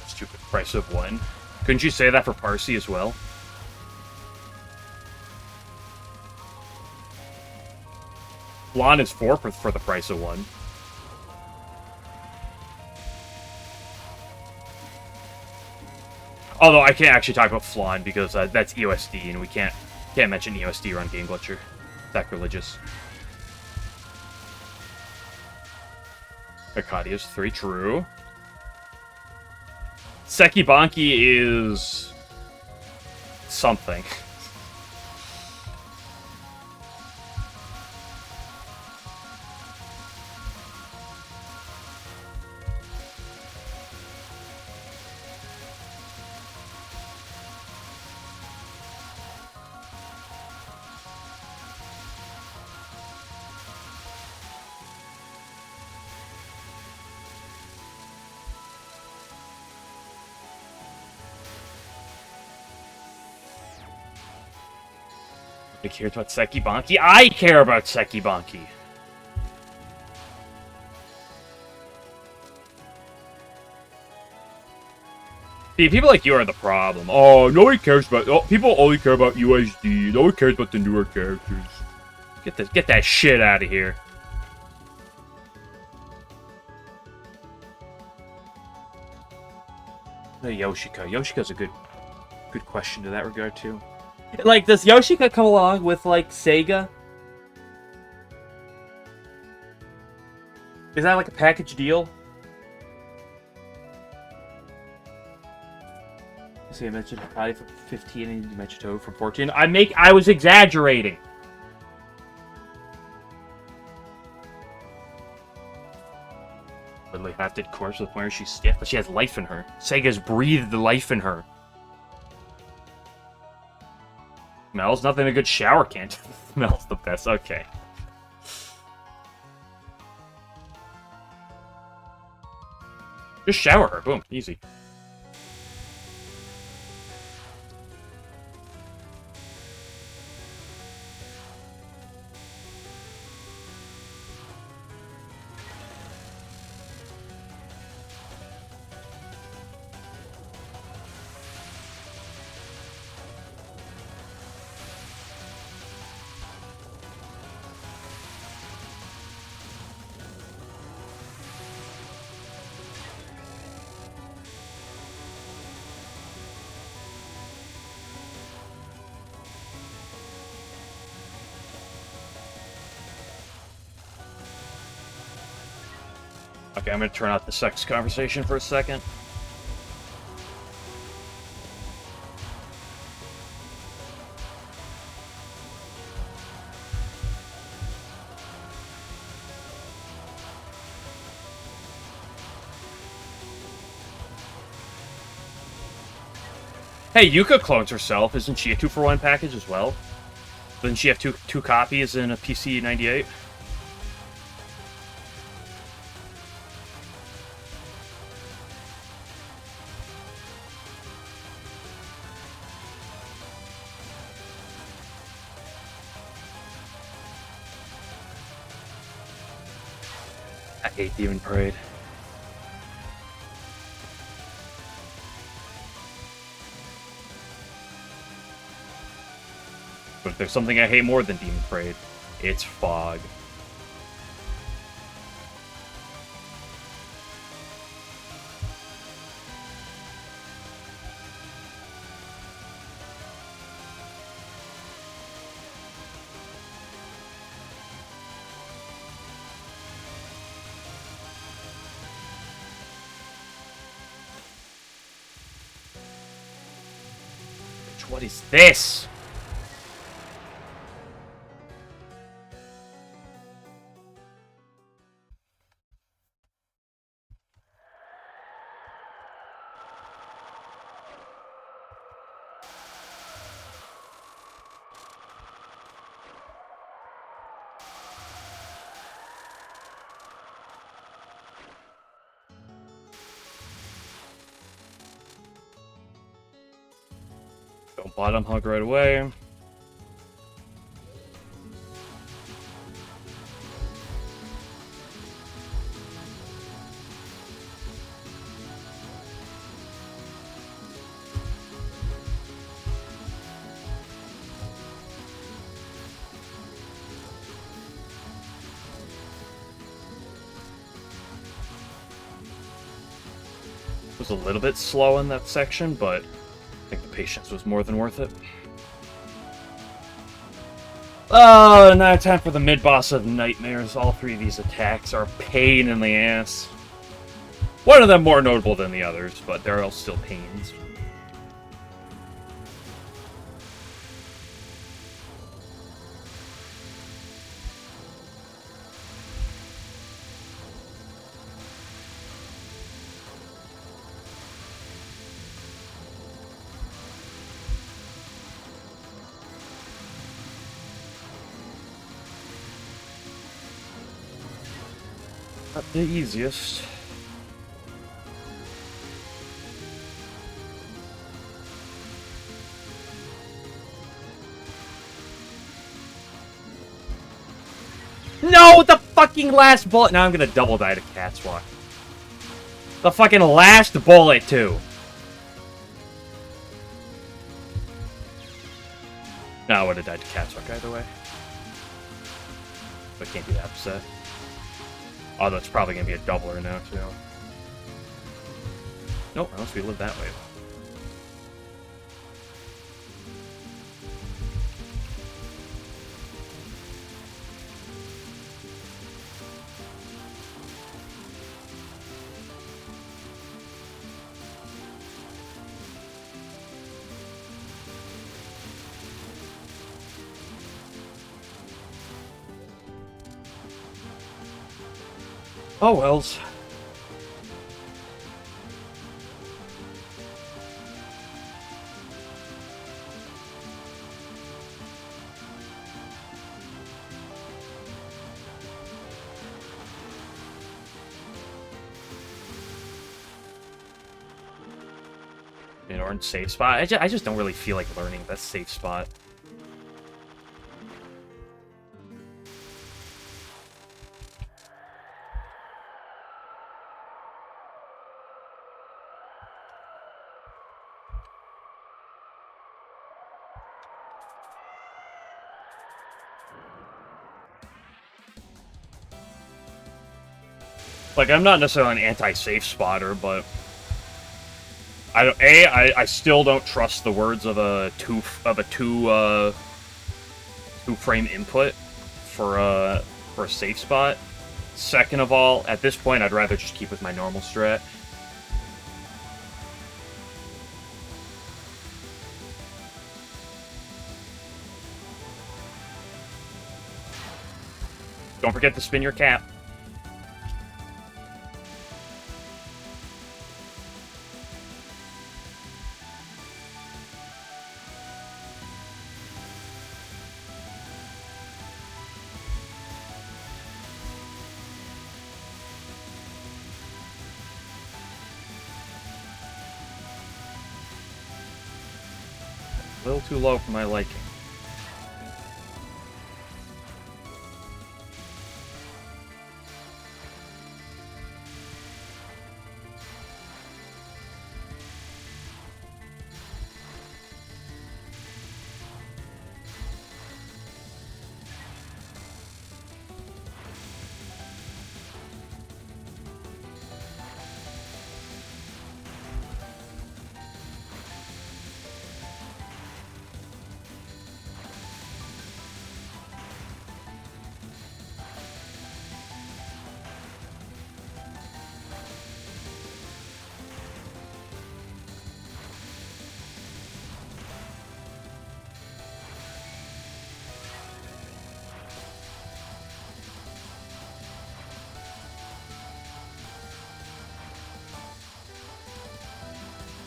Stupid price of one. Couldn't you say that for Parsi as well? Flan is 4 for the price of one. Although I can't actually talk about Flan because that's EOSD and we can't mention EOSD around Game Glitcher. Sacrilegious. Arcadia's 3, true. Sekibanki is something. Who cares about Sekibanki? I care about Sekibanki! See, people like you are the problem. Oh, nobody cares about... Oh, people only care about USD. Nobody cares about the newer characters. Get that shit out of here. The Yoshika. Yoshika's a good question to that regard, too. Like, does Yoshika come along with, like, Sega? Is that, like, a package deal? See, I mentioned Hikari from 15 and you mentioned Touhou from 14. I was exaggerating! Literally half-dead corpse with where she's stiff, but she has life in her. Sega's breathed the life in her. Smells nothing a good shower can't. Smells the best. Okay. Just shower her. Boom. Easy. Okay, I'm gonna turn off the sex conversation for a second. Hey, Yuka clones herself. Isn't she a 2-for-1 package as well? Doesn't she have two copies in a PC 98? I hate Demon Parade. But if there's something I hate more than Demon Parade, it's fog. What is this? Don't bottom hug right away. Was a little bit slow in that section, but I think the patience was more than worth it. Oh, now time for the mid-boss of Nightmares. All three of these attacks are a pain in the ass. One of them more notable than the others, but they're all still pains. Not the easiest. No, the fucking last bullet. Now I'm gonna double die to Catswalk. The fucking last bullet, too. No, I would have died to Catswalk either way. But can't be that upset. Oh, that's probably gonna be a doubler now, too. Nope, unless we live that way. Oh, wells. An orange safe spot. I just don't really feel like learning that safe spot. Like, I'm not necessarily an anti-safe spotter, but I still don't trust the words of a two frame input for a safe spot. Second of all, at this point, I'd rather just keep with my normal strat. Don't forget to spin your cap. A little too low for my liking.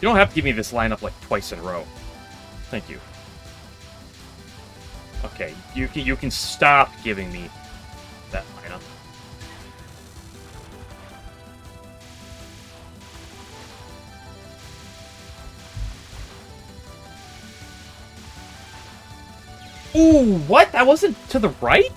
You don't have to give me this lineup like twice in a row. Thank you. Okay, you can stop giving me that lineup. Ooh, what? That wasn't to the right?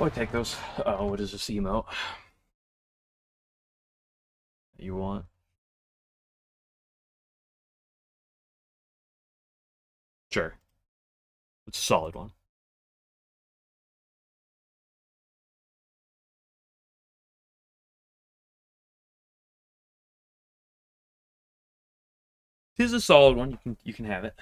Oh, I take those. Oh, what is this emote? You want? Sure. It's a solid one. This is a solid one. You can have it.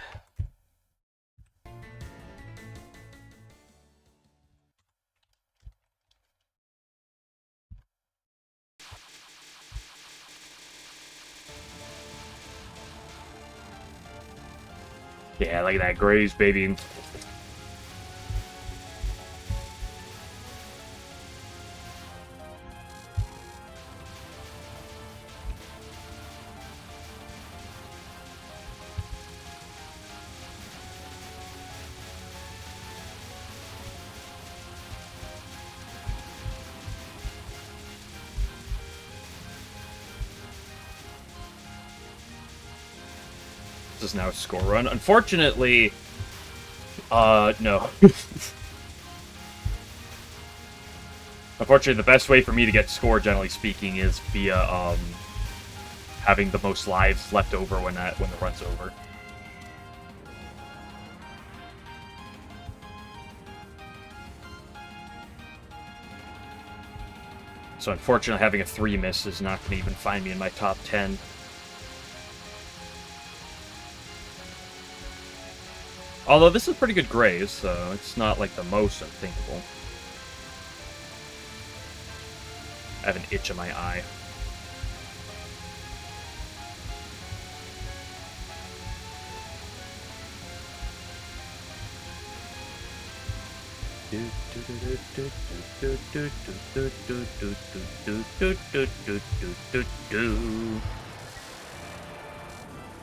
Yeah, like that Graves, baby. This is now a score run. Unfortunately, no. Unfortunately, the best way for me to get score, generally speaking, is via having the most lives left over when the run's over. So unfortunately, having a 3 miss is not going to even find me in my top 10. Although this is pretty good Graves, so it's not like the most unthinkable. I have an itch in my eye.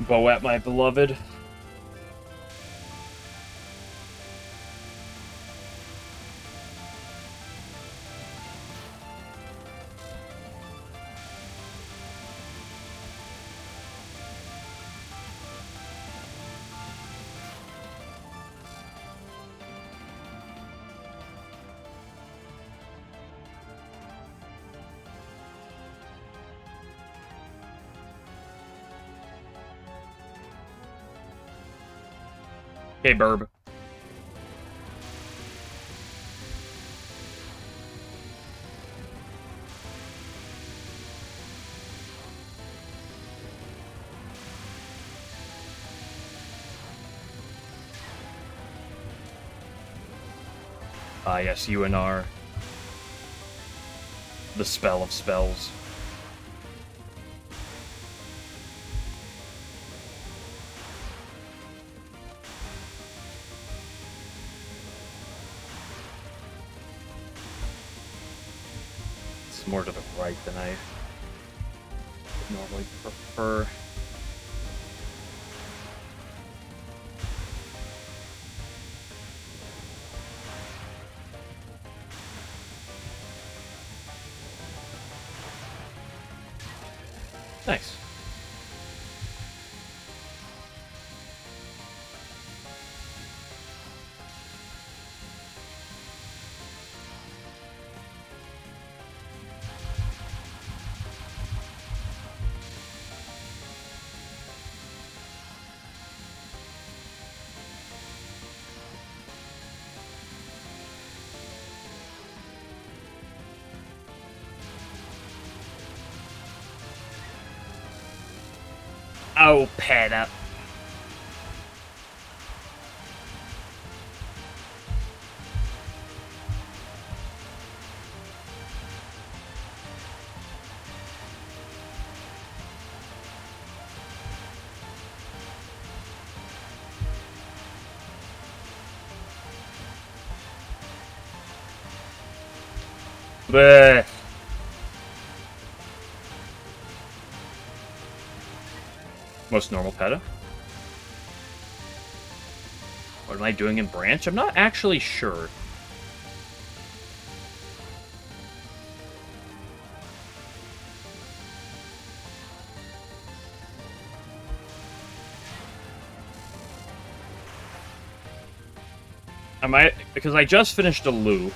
Boat, my beloved. Okay, Burb. Ah, yes, UNR. The spell of spells. It's more to the right than I normally prefer. Nice. Oh, Panda. Bleh. Most normal peta. What am I doing in branch? I'm not actually sure. Because I just finished a loop.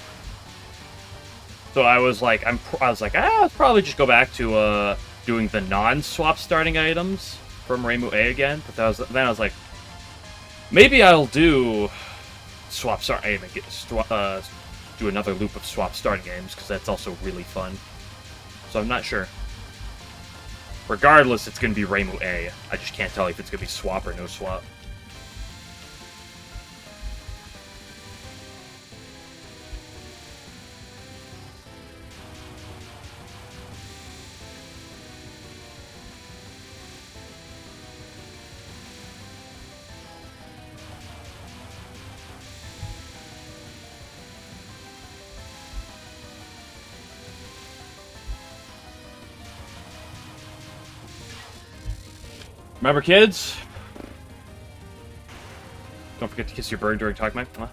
So I was like, I'll probably just go back to doing the non-swap starting items from Reimu A again. But then I was like, maybe I'll do swap start aim and do another loop of swap starting games because that's also really fun. So I'm not sure. Regardless, it's going to be Reimu A. I just can't tell if it's going to be swap or no swap. Remember, kids? Don't forget to kiss your bird during talk mic. Come on.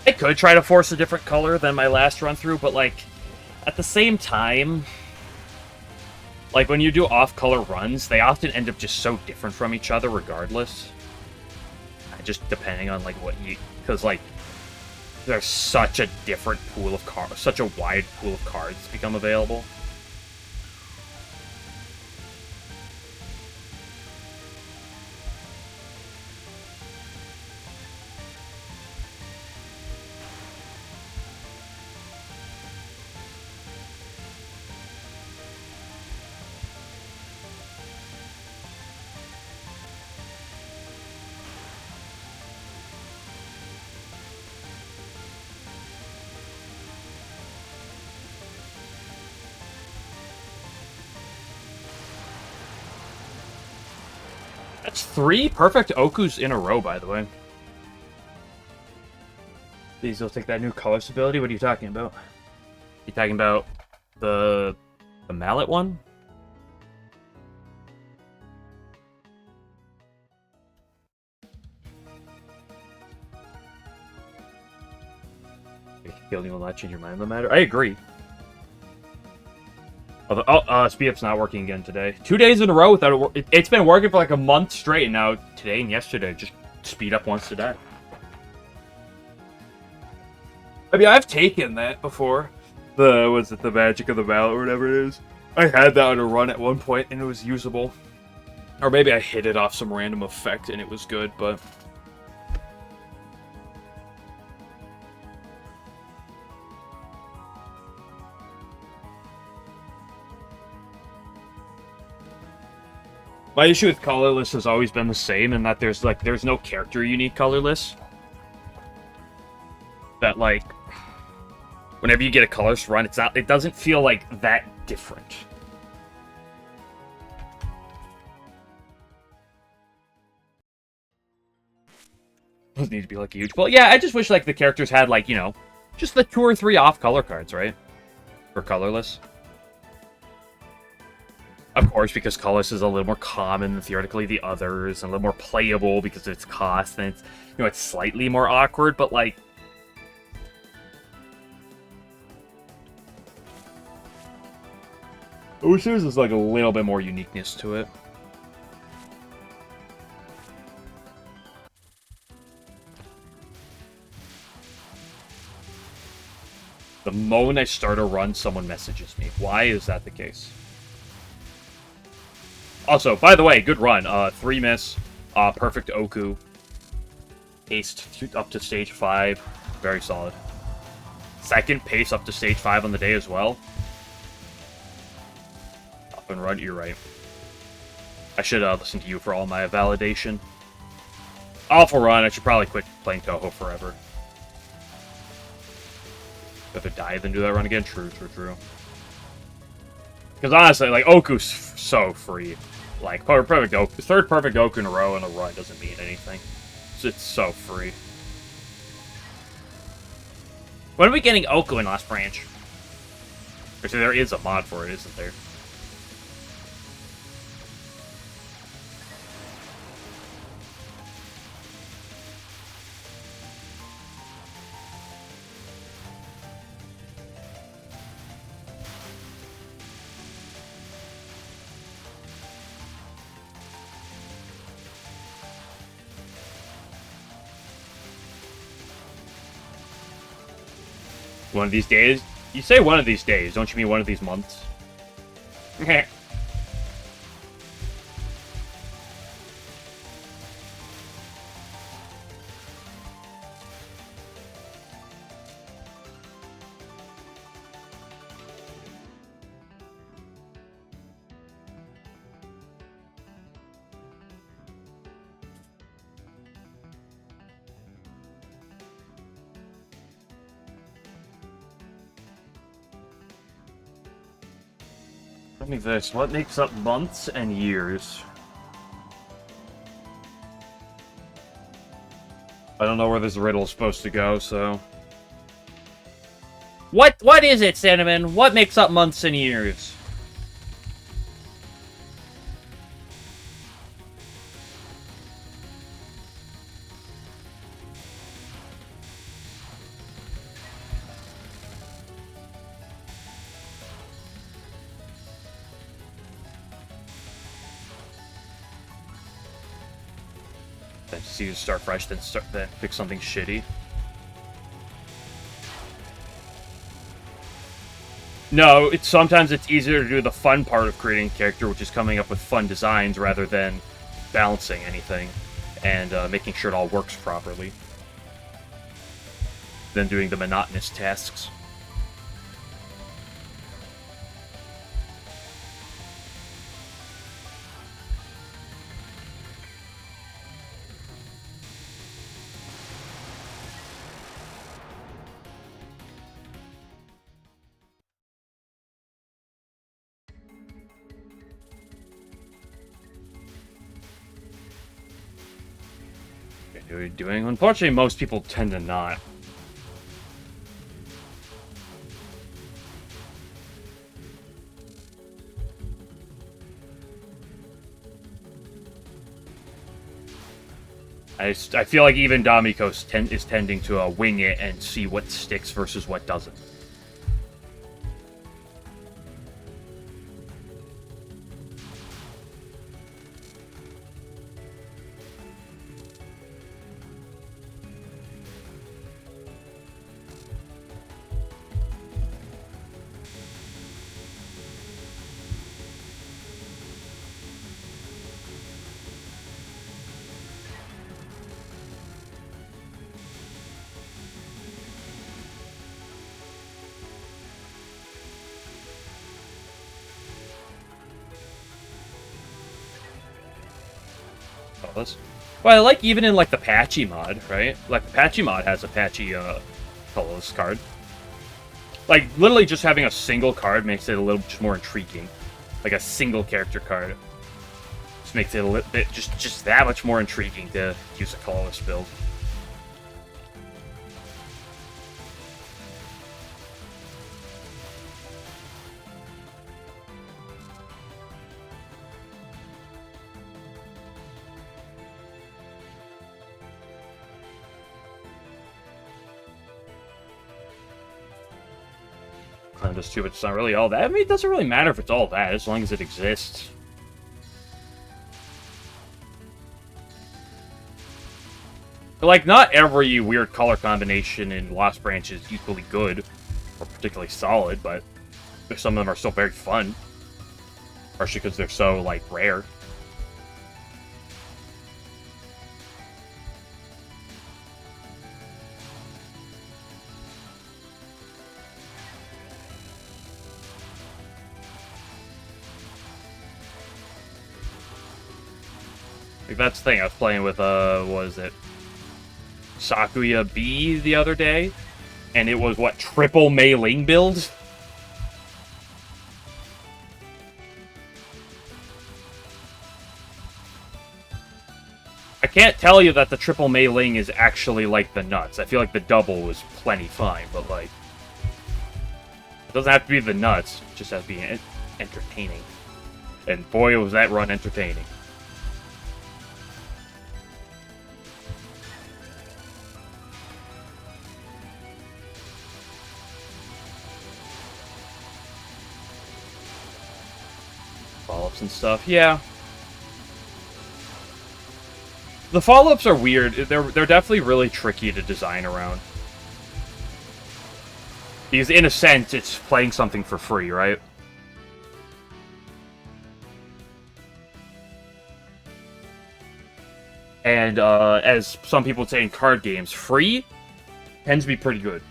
I could try to force a different color than my last run through, but like at the same time, like when you do off-color runs, they often end up just so different from each other regardless. Just depending on like what you, because like there's such a different pool of cards, such a wide pool of cards become available. That's 3 perfect Okus in a row, by the way. These will take that new color stability. What are you talking about? You talking about the mallet one? Feeling will not change your mind no matter. I agree. SPF's not working again today. 2 days in a row without it. It's been working for like a month straight, and now today and yesterday just speed up once today. I mean, I've taken that before. The magic of the mallet or whatever it is. I had that on a run at one point, and it was usable. Or maybe I hit it off some random effect, and it was good, but... My issue with colorless has always been the same, in that there's no character unique colorless. That like, whenever you get a colorless run, it doesn't feel like that different. Doesn't need to be like huge. Well, yeah, I just wish like the characters had like, you know, just the 2 or 3 off color cards, right? For colorless. Of course, because colorless is a little more common than theoretically the others, and a little more playable because of its cost, and it's, you know, it's slightly more awkward, but like, I wish there was like a little bit more uniqueness to it. The moment I start a run, someone messages me. Why is that the case? Also, by the way, good run. 3 miss, perfect Oku. Paced up to stage 5. Very solid. Second pace up to stage 5 on the day as well. Up and run, you're right. I should listen to you for all my validation. Awful run, I should probably quit playing Touhou forever. Rather die than do that run again? True, true, true. Because honestly, like, Oku's so free. Like, perfect Goku. Third perfect Goku in a row in a run doesn't mean anything. It's so free. When are we getting Oku in Last Branch? Actually, there is a mod for it, isn't there? One of these days? You say one of these days, don't you mean one of these months? Tell me this, what makes up months and years? I don't know where this riddle is supposed to go, so... What is it, Cinnamon? What makes up months and years? See you start fresh, then pick something shitty. No, sometimes it's easier to do the fun part of creating a character, which is coming up with fun designs rather than balancing anything and making sure it all works properly, than doing the monotonous tasks. What are you doing? Unfortunately, most people tend to not. I feel like even Damiko is tending to wing it and see what sticks versus what doesn't. Well, I like even in like the Patchy mod, right? Like the Patchy mod has a Patchy colorless card. Like literally just having a single card makes it a little bit more intriguing. Like a single character card just makes it a little bit just that much more intriguing to use a colorless build. Kind of stupid. It's not really all that. I mean, it doesn't really matter if it's all that, as long as it exists. Like, not every weird color combination in Lost Branch is equally good, or particularly solid, but some of them are still very fun. Partially because they're so, like, rare. Like, that's the thing, I was playing with, what was it? Sakuya B the other day, and it was, what, triple Mei Ling build? I can't tell you that the triple Mei Ling is actually, like, the nuts. I feel like the double was plenty fine, but, like, it doesn't have to be the nuts, it just has to be entertaining. And boy, was that run entertaining. Follow-ups and stuff, yeah. The follow-ups are weird. They're definitely really tricky to design around. Because in a sense, it's playing something for free, right? And as some people would say in card games, free tends to be pretty good.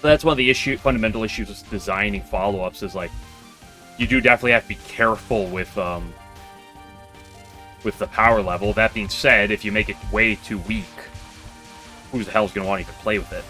That's one of the fundamental issues with designing follow-ups is, like, you do definitely have to be careful with the power level. That being said, if you make it way too weak, who the hell's going to want to even play with it?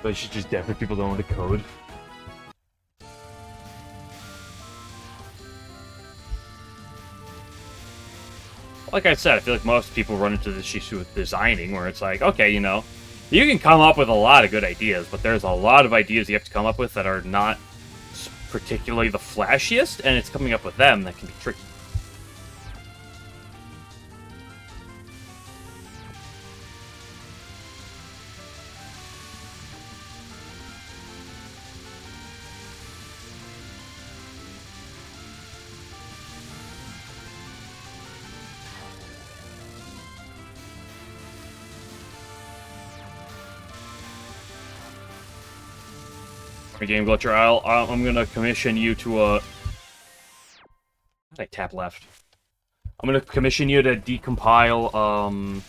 But you should just definitely people don't want to code. Like I said, I feel like most people run into this issue with designing, where it's like, okay, you know, you can come up with a lot of good ideas, but there's a lot of ideas you have to come up with that are not particularly the flashiest, and it's coming up with them that can be tricky. Game Glitcher, I'm gonna commission you to a... How did I tap left? I'm gonna commission you to decompile,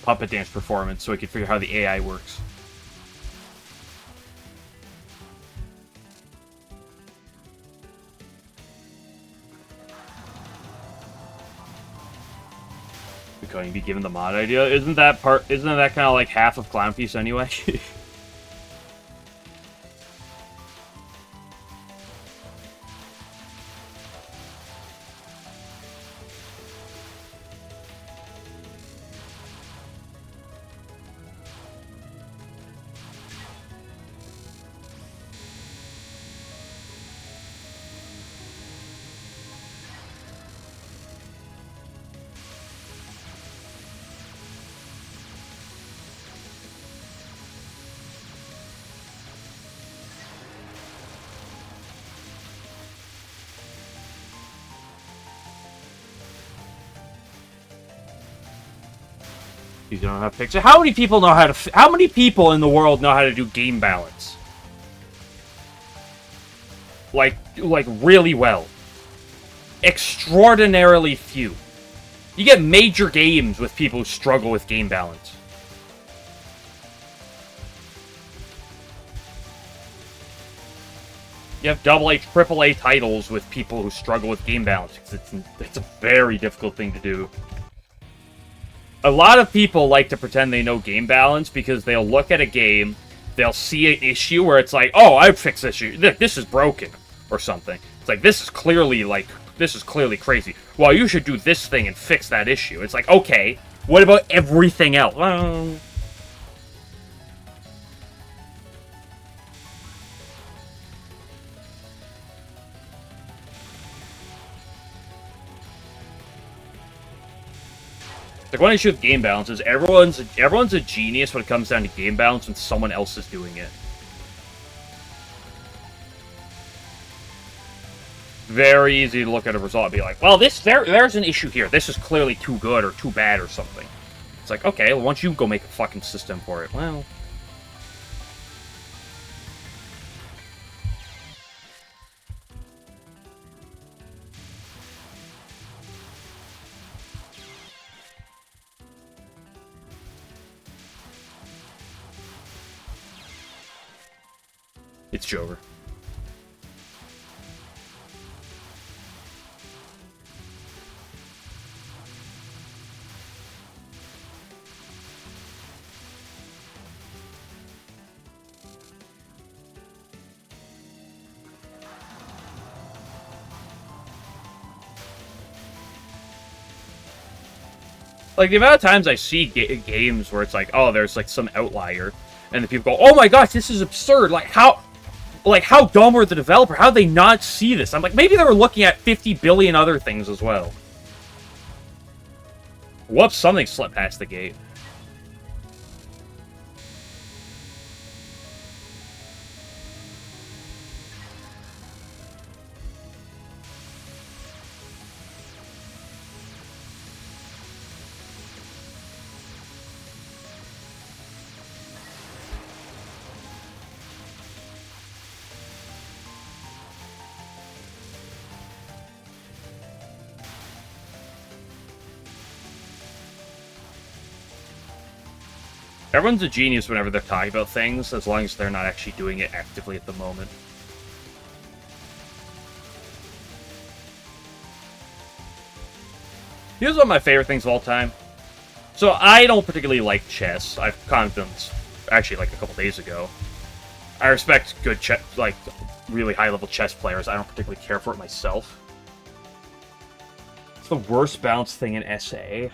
Puppet Dance performance so we can figure out how the AI works. Going to be given the mod idea. Isn't that kind of like half of Clown Piece anyway? You don't have picture. How many people know how to? How many people in the world know how to do game balance? Like really well. Extraordinarily few. You get major games with people who struggle with game balance. You have AA, AAA titles with people who struggle with game balance, because it's a very difficult thing to do. A lot of people like to pretend they know game balance because they'll look at a game, they'll see an issue where it's like, oh, I'd fix this issue. This is broken, or something. It's like, this is clearly crazy. Well, you should do this thing and fix that issue. It's like, okay, what about everything else? Well... Like, one issue with game balance is everyone's a genius when it comes down to game balance when someone else is doing it. Very easy to look at a result and be like, well, there's an issue here. This is clearly too good or too bad or something. It's like, okay, well, why don't you go make a fucking system for it? Well... It's Jover. Like, the amount of times I see games where it's like, oh, there's, like, some outlier, and the people go, oh my gosh, this is absurd, like, how dumb were the developer? How'd they not see this? I'm like, maybe they were looking at 50 billion other things as well. Whoops, something slipped past the gate. Everyone's a genius whenever they're talking about things, as long as they're not actually doing it actively at the moment. Here's one of my favorite things of all time. So, I don't particularly like chess. I've commented on this, actually, like, a couple days ago. I respect good chess, like, really high-level chess players. I don't particularly care for it myself. It's the worst balanced thing in SA.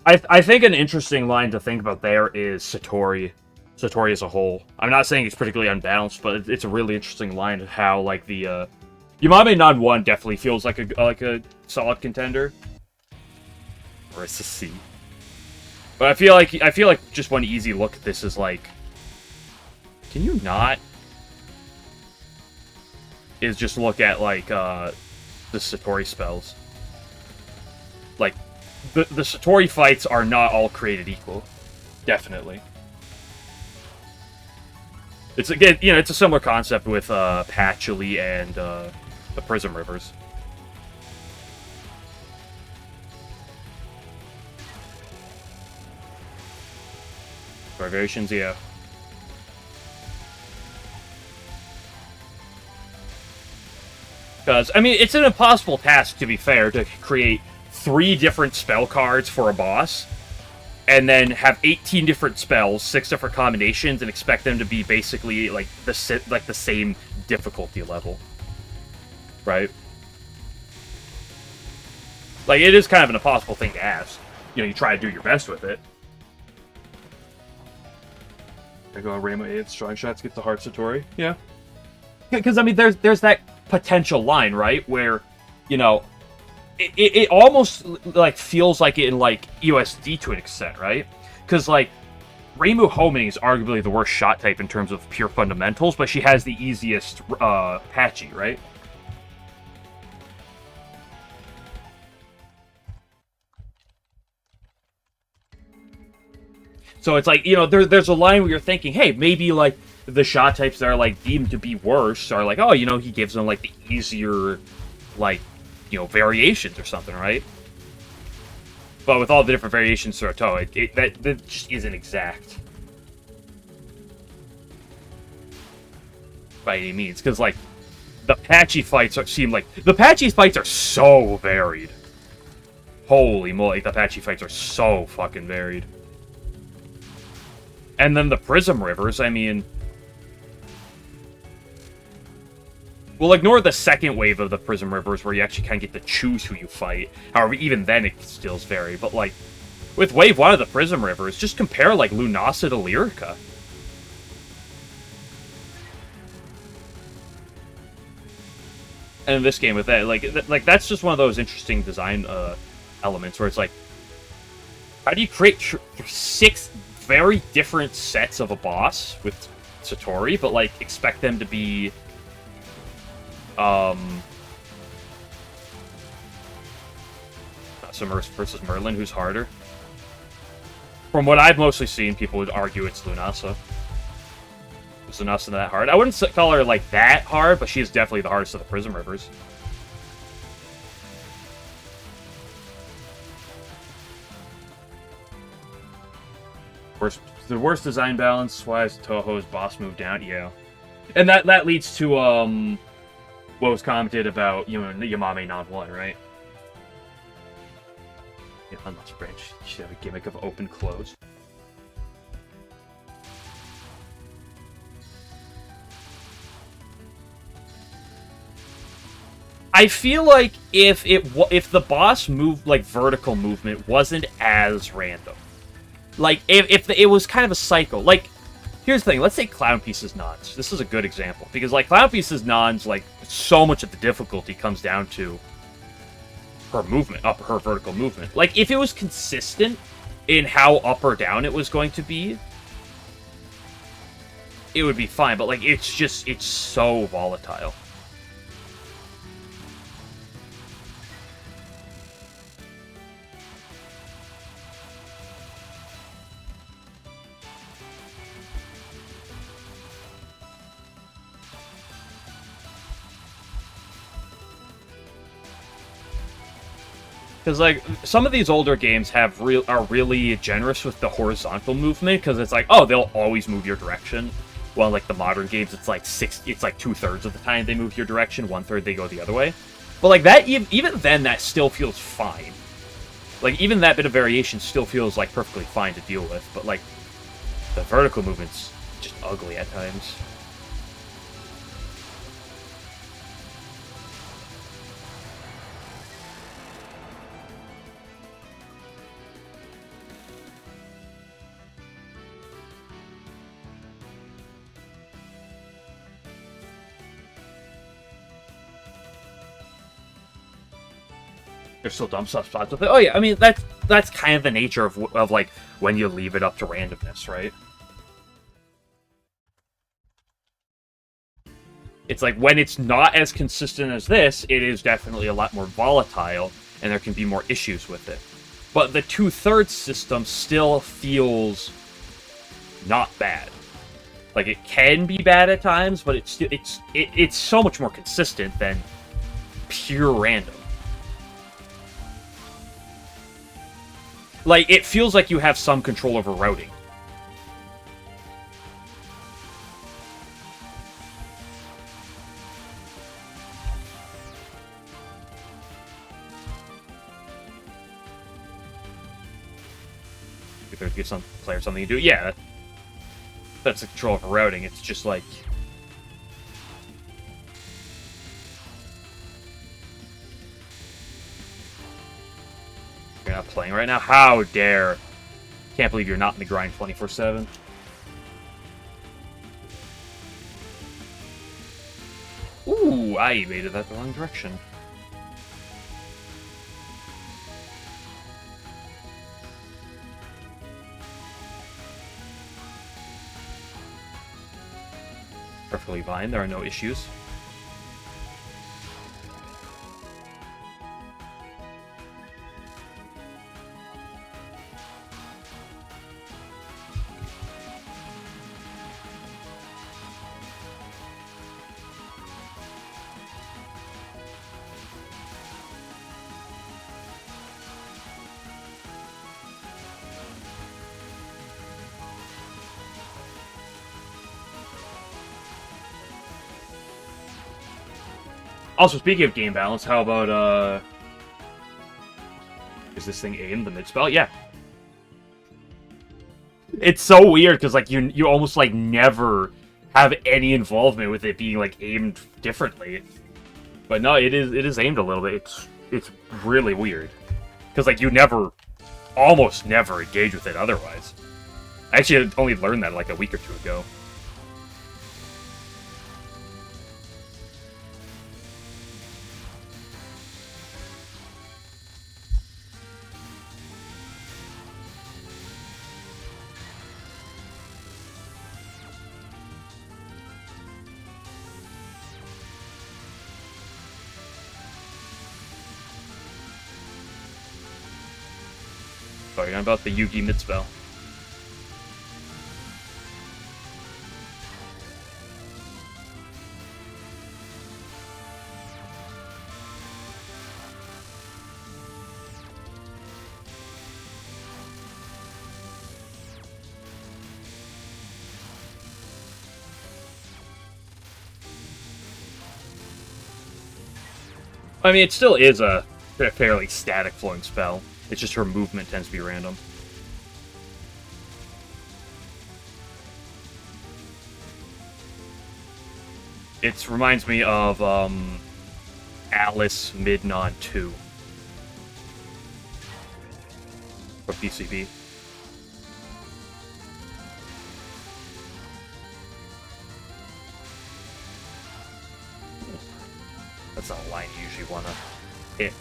I think an interesting line to think about there is Satori. Satori as a whole. I'm not saying it's particularly unbalanced, but it's a really interesting line of how, like, the, Yamame Non 1 definitely feels like a solid contender. Or it's a C. But I feel like just one easy look at this is like, can you not? Is just look at, like, the Satori spells. Like, the Satori fights are not all created equal. Definitely. It's, again, you know, it's a similar concept with Patchouli and the Prism Rivers. Variations, yeah. Because, I mean, it's an impossible task, to be fair, to create 3 different spell cards for a boss, and then have 18 different spells, 6 different combinations, and expect them to be basically, like, the same difficulty level. Right? Like, it is kind of an impossible thing to ask. You know, you try to do your best with it. I go Rainbow 8, Strong Shots, get the Heart Satori. Yeah. Because, I mean, there's that potential line, right? Where, you know, it almost, like, feels like it in, like, USD to an extent, right? Because, like, Rainbow Homing is arguably the worst shot type in terms of pure fundamentals, but she has the easiest Patchy, right? So it's like, there's a line where you're thinking, hey, maybe, like, the shot types that are, like, deemed to be worse are like, oh, he gives them, like, the easier, like, variations or something, right? But with all the different variations throughout Touhou, that just isn't exact. By any means. Because, like, the patchy fights are so varied. Holy moly, the patchy fights are so fucking varied. And then the Prism Rivers, I mean... We'll ignore the second wave of the Prism Rivers where you actually kind of get to choose who you fight. However, even then it still is varied. But, like, with Wave 1 of the Prism Rivers, just compare, like, Lunasa to Lyrica. And in this game with that, like that's just one of those interesting design elements where it's like, how do you create 6 very different sets of a boss with Satori, but, like, expect them to be, Submerged versus Merlin, who's harder? From what I've mostly seen, people would argue it's Lunasa. Is Lunasa that hard? I wouldn't call her, like, that hard, but she is definitely the hardest of the Prism Rivers. The worst design balance wise, Touhou's boss move down, yeah. And that leads to what was commented about, Yamame non 1, right? Yeah, unlocked branch. You should have a gimmick of open close. I feel like if the boss move, like, vertical movement wasn't as random. Like, if it was kind of a cycle. Like, here's the thing. Let's say Clown Piece's nons. This is a good example. Because, like, Clown Piece's nons, like, so much of the difficulty comes down to her movement, her vertical movement. Like, if it was consistent in how up or down it was going to be, it would be fine. But, like, it's so volatile. Because, like, some of these older games are really generous with the horizontal movement, because it's like, oh, they'll always move your direction. While, like, the modern games, it's like 2/3 of the time they move your direction, 1/3 they go the other way. But, like, that, even then, that still feels fine. Like, even that bit of variation still feels, like, perfectly fine to deal with. But, like, the vertical movement's just ugly at times. There's still dumb stuff spots with it. Oh yeah, I mean that's kind of the nature of like when you leave it up to randomness, right? It's like when it's not as consistent as this, it is definitely a lot more volatile, and there can be more issues with it. But the 2/3 system still feels not bad. Like, it can be bad at times, but it's so much more consistent than pure random. Like, it feels like you have some control over routing. If there's give some player something to do, yeah, that's the control over routing. It's just like, you're not playing right now? How dare! Can't believe you're not in the grind 24/7. Ooh, I evaded that the wrong direction. Perfectly fine, there are no issues. Also, speaking of game balance, how about, is this thing aimed the mid-spell? Yeah. It's so weird, because, like, you almost, like, never have any involvement with it being, like, aimed differently. But no, it is aimed a little bit. It's really weird. Because, like, you almost never engage with it otherwise. I actually only learned that, like, a week or two ago. Sorry, I'm about the Yugi mid-spell. I mean, it still is a fairly static flowing spell. It's just her movement tends to be random. It reminds me of Alice Midnon 2 for PCB. That's not a line you usually want to hit.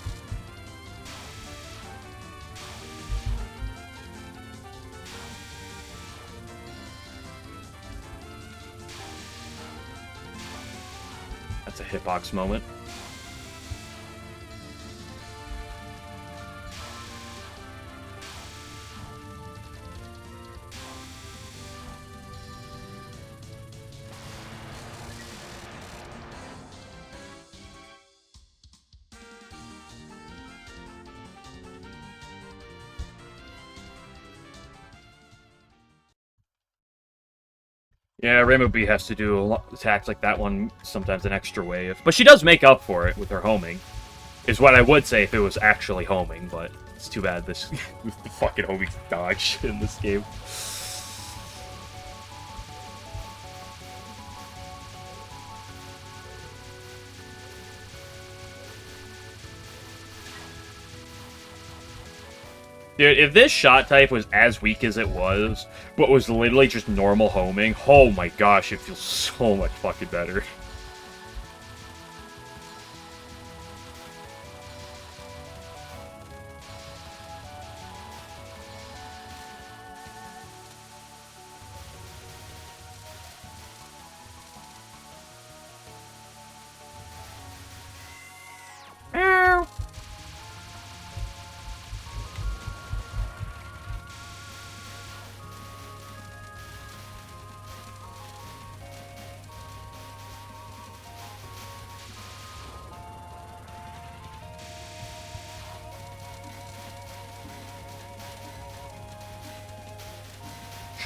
That's a hitbox moment. Yeah, Rainbow Bee has to do attacks like that one, sometimes an extra wave. But she does make up for it with her homing. Is what I would say if it was actually homing, but it's too bad this the fucking homing dodge in this game. Dude, if this shot type was as weak as it was, but was literally just normal homing, oh my gosh, it feels so much fucking better.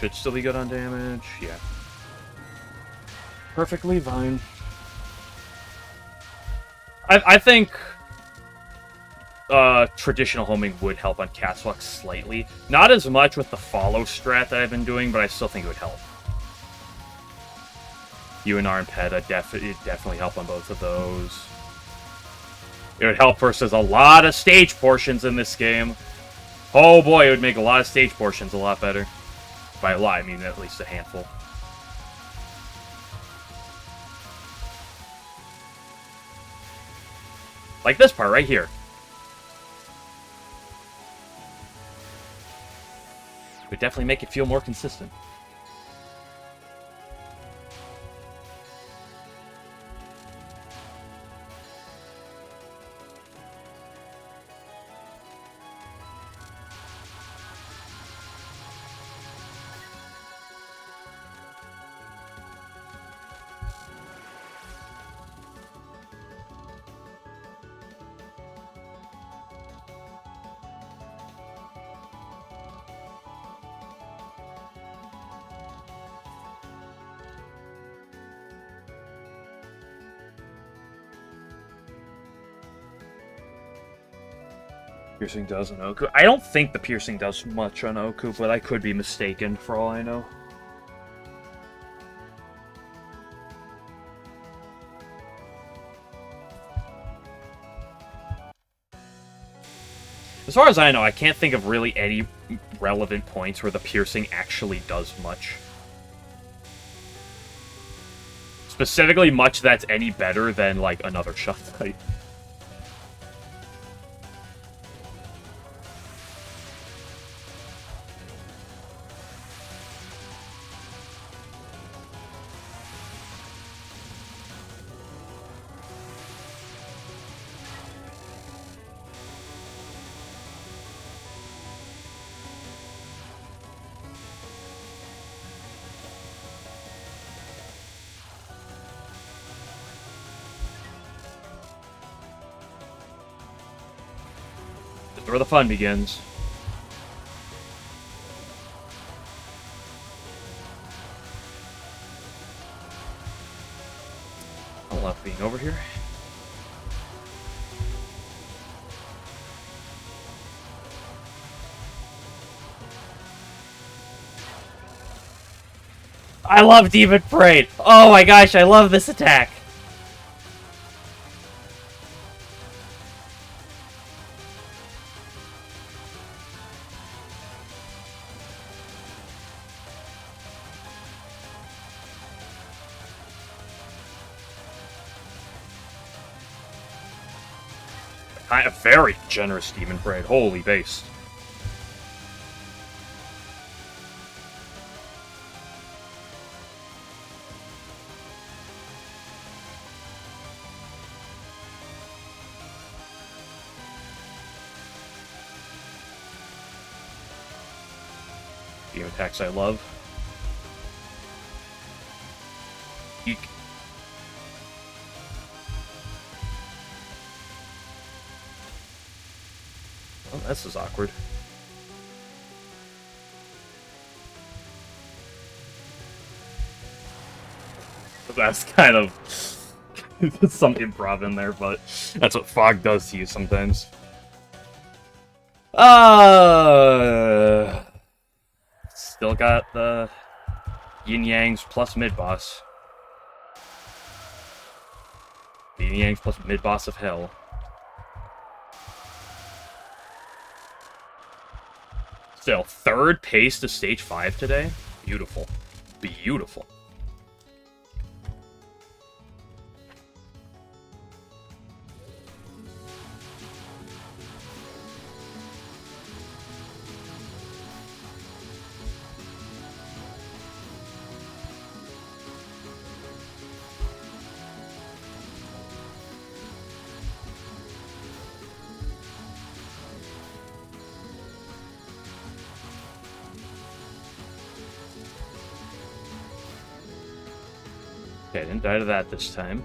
Should still be good on damage, yeah. Perfectly fine. I think traditional homing would help on Catwalk slightly. Not as much with the follow strat that I've been doing, but I still think it would help. UNR and PETA definitely help on both of those. It would help versus a lot of stage portions in this game. Oh boy, it would make a lot of stage portions a lot better. By a lot, I mean at least a handful. Like this part right here. It would definitely make it feel more consistent. Piercing does on Oku. I don't think the piercing does much on Oku, but I could be mistaken for all I know. As far as I know, I can't think of really any relevant points where the piercing actually does much. Specifically, much that's any better than, like, another shot type. This is where the fun begins. I love being over here. I love Demon Parade! Oh my gosh, I love this attack! A very generous Demon Parade. Holy base. Beam attacks I love. Eek. Oh, this is awkward. That's kind of some improv in there, but that's what Fog does to you sometimes. Still got the Yin Yangs plus mid boss. Yin Yangs plus mid boss of hell. Still, third pace to stage 5 today. Beautiful. Beautiful. Okay, I didn't die to that this time.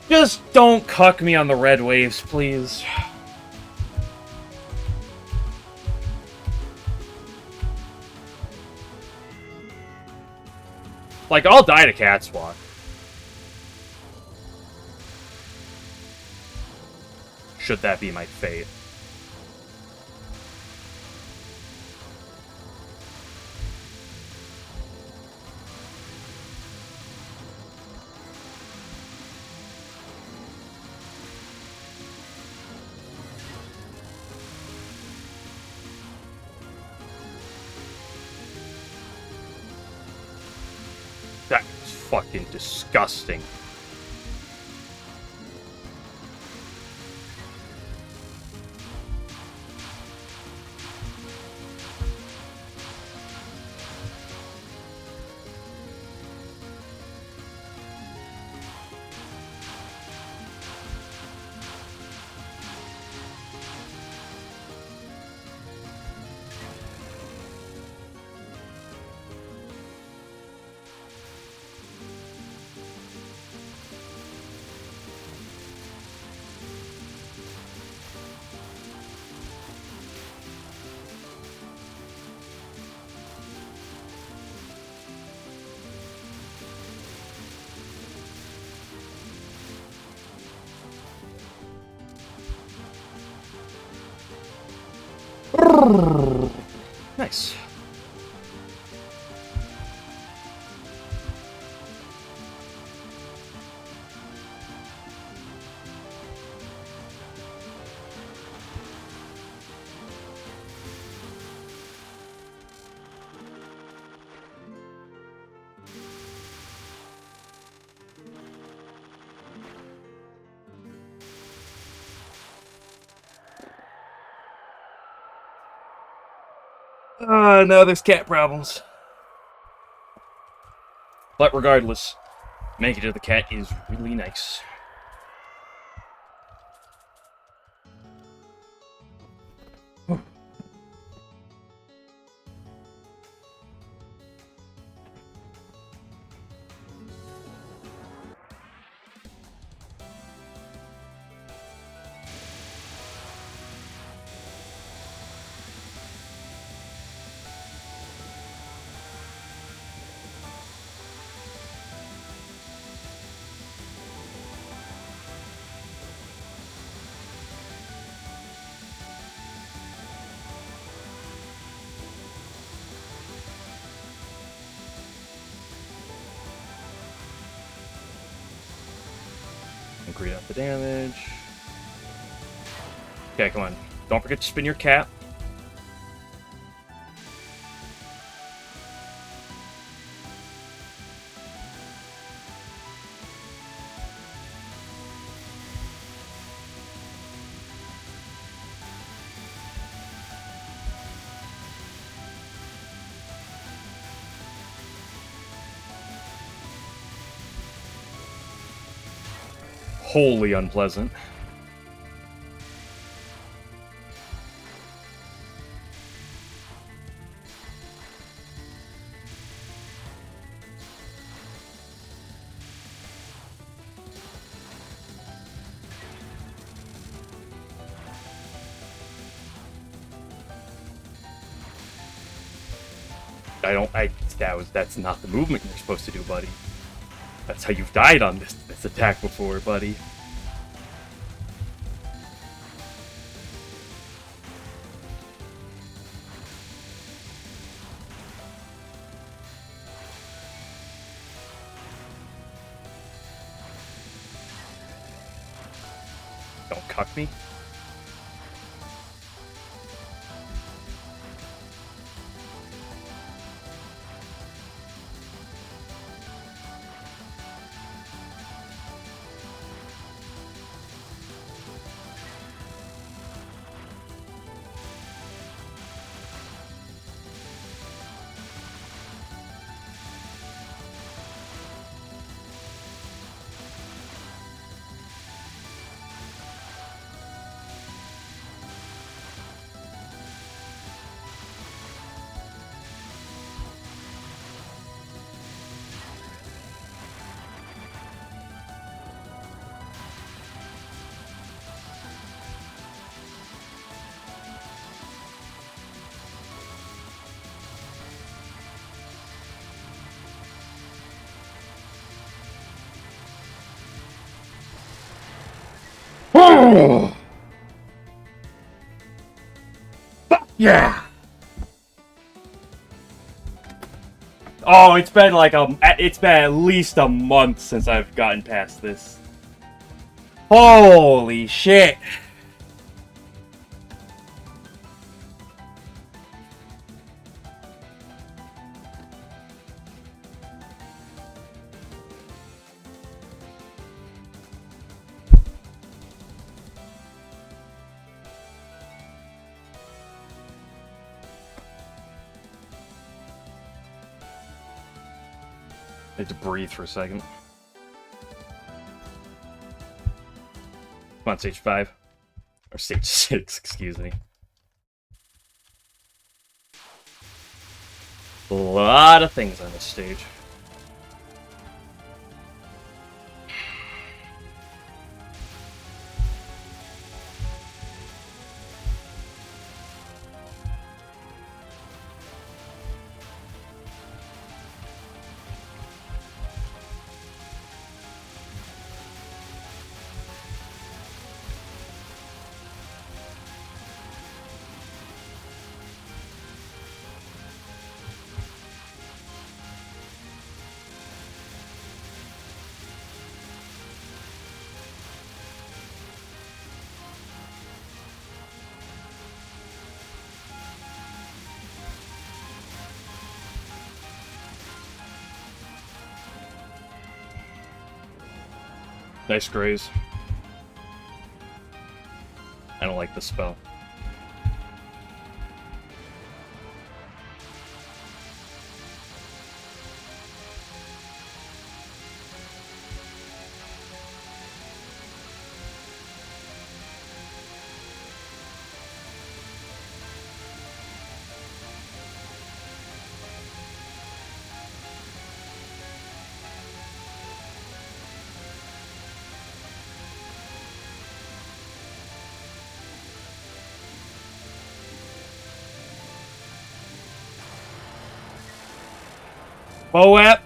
Just don't cuck me on the red waves, please. Like, I'll die to Catswalk. Should that be my fate. That's fucking disgusting. Nice. No, there's cat problems. But regardless, making it to the cat is really nice. Increase out the damage. Okay, come on. Don't forget to spin your cap. Wholly unpleasant. That's not the movement you're supposed to do, buddy. That's how you've died on this attack before, buddy. Don't cuck me. Yeah. Oh, it's been at least a month since I've gotten past this. Holy shit. I had to breathe for a second. Come on, stage 5. Or stage 6, excuse me. A lot of things on this stage. Nice graze. I don't like this spell. Boap.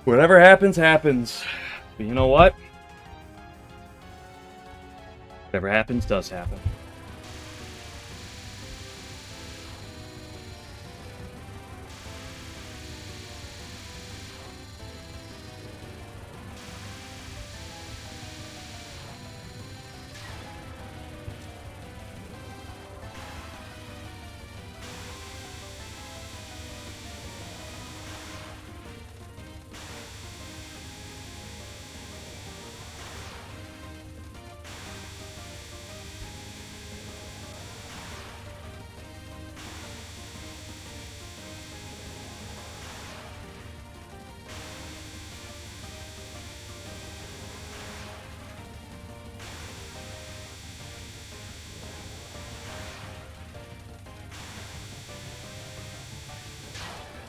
Whatever happens, happens. But you know what? Whatever happens, does happen.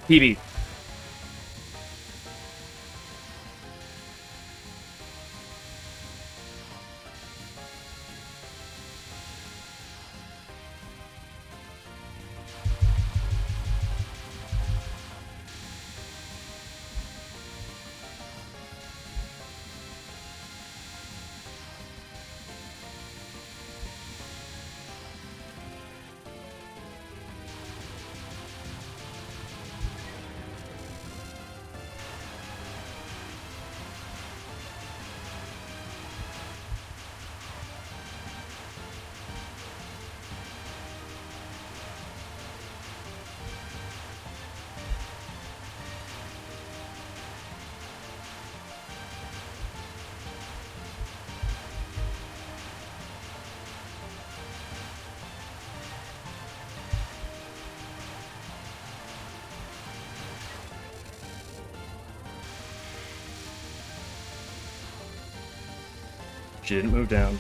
PB. She didn't move down.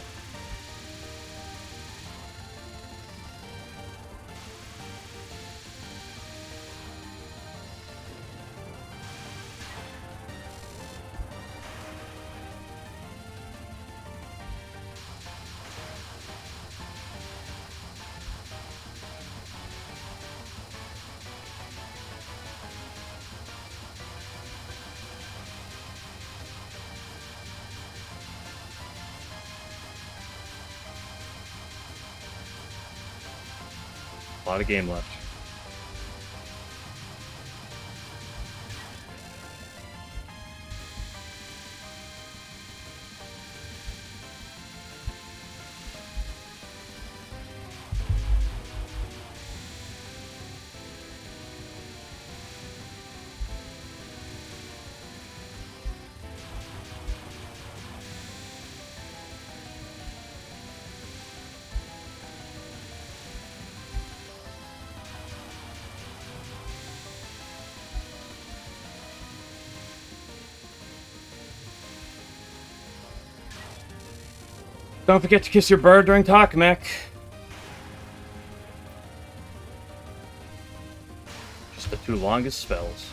A lot of game left. Don't forget to kiss your bird during talk, Mac. Just the two longest spells.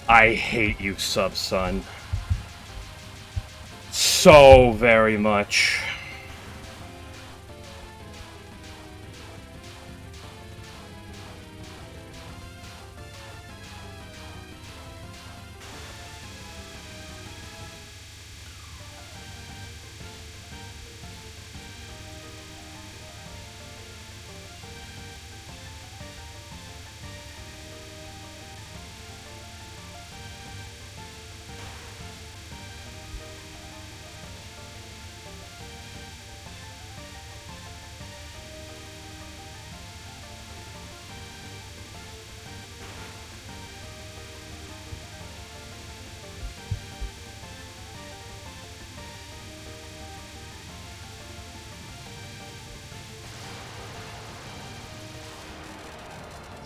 I hate you, Sub-Sun. So very much.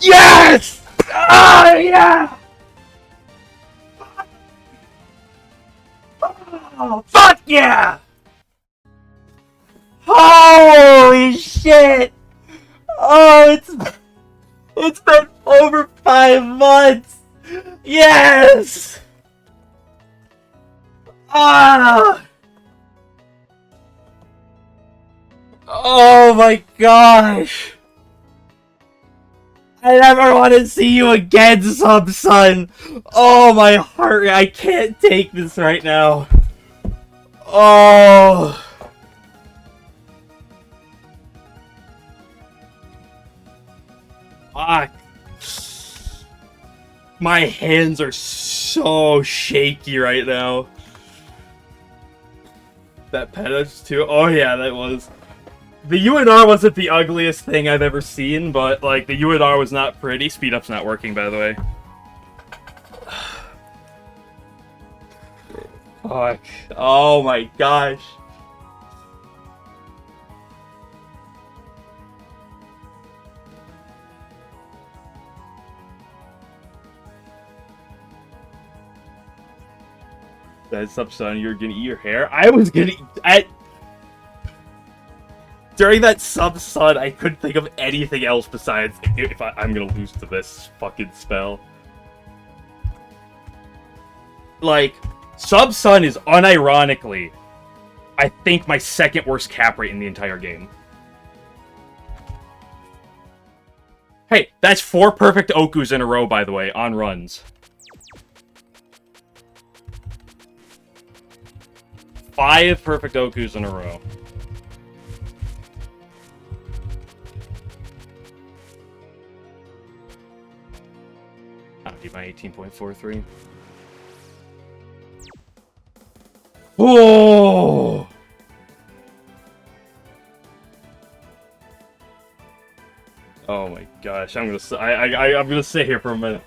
Yes! Oh, yeah! Oh, fuck yeah! Holy shit! Oh, it's been over 5 months! Yes! Ah! Oh my gosh! I never want to see you again, Sub-Sun! Oh, my heart, I can't take this right now. Oh... Fuck. My hands are so shaky right now. That Pettis too? Oh yeah, that was... The UNR wasn't the ugliest thing I've ever seen, but, like, the UNR was not pretty. Speed up's not working, by the way. Fuck. Oh my gosh. That's up, son. You're gonna eat your hair? I was gonna... During that Sub-Sun, I couldn't think of anything else besides if I'm gonna lose to this fucking spell. Like, Sub-Sun is unironically, I think, my second worst cap rate in the entire game. Hey, that's 4 perfect Okus in a row, by the way, on runs. 5 perfect Okus in a row. I'll do my 18.43. Whoa! Oh my gosh, I'm gonna sit here for a minute.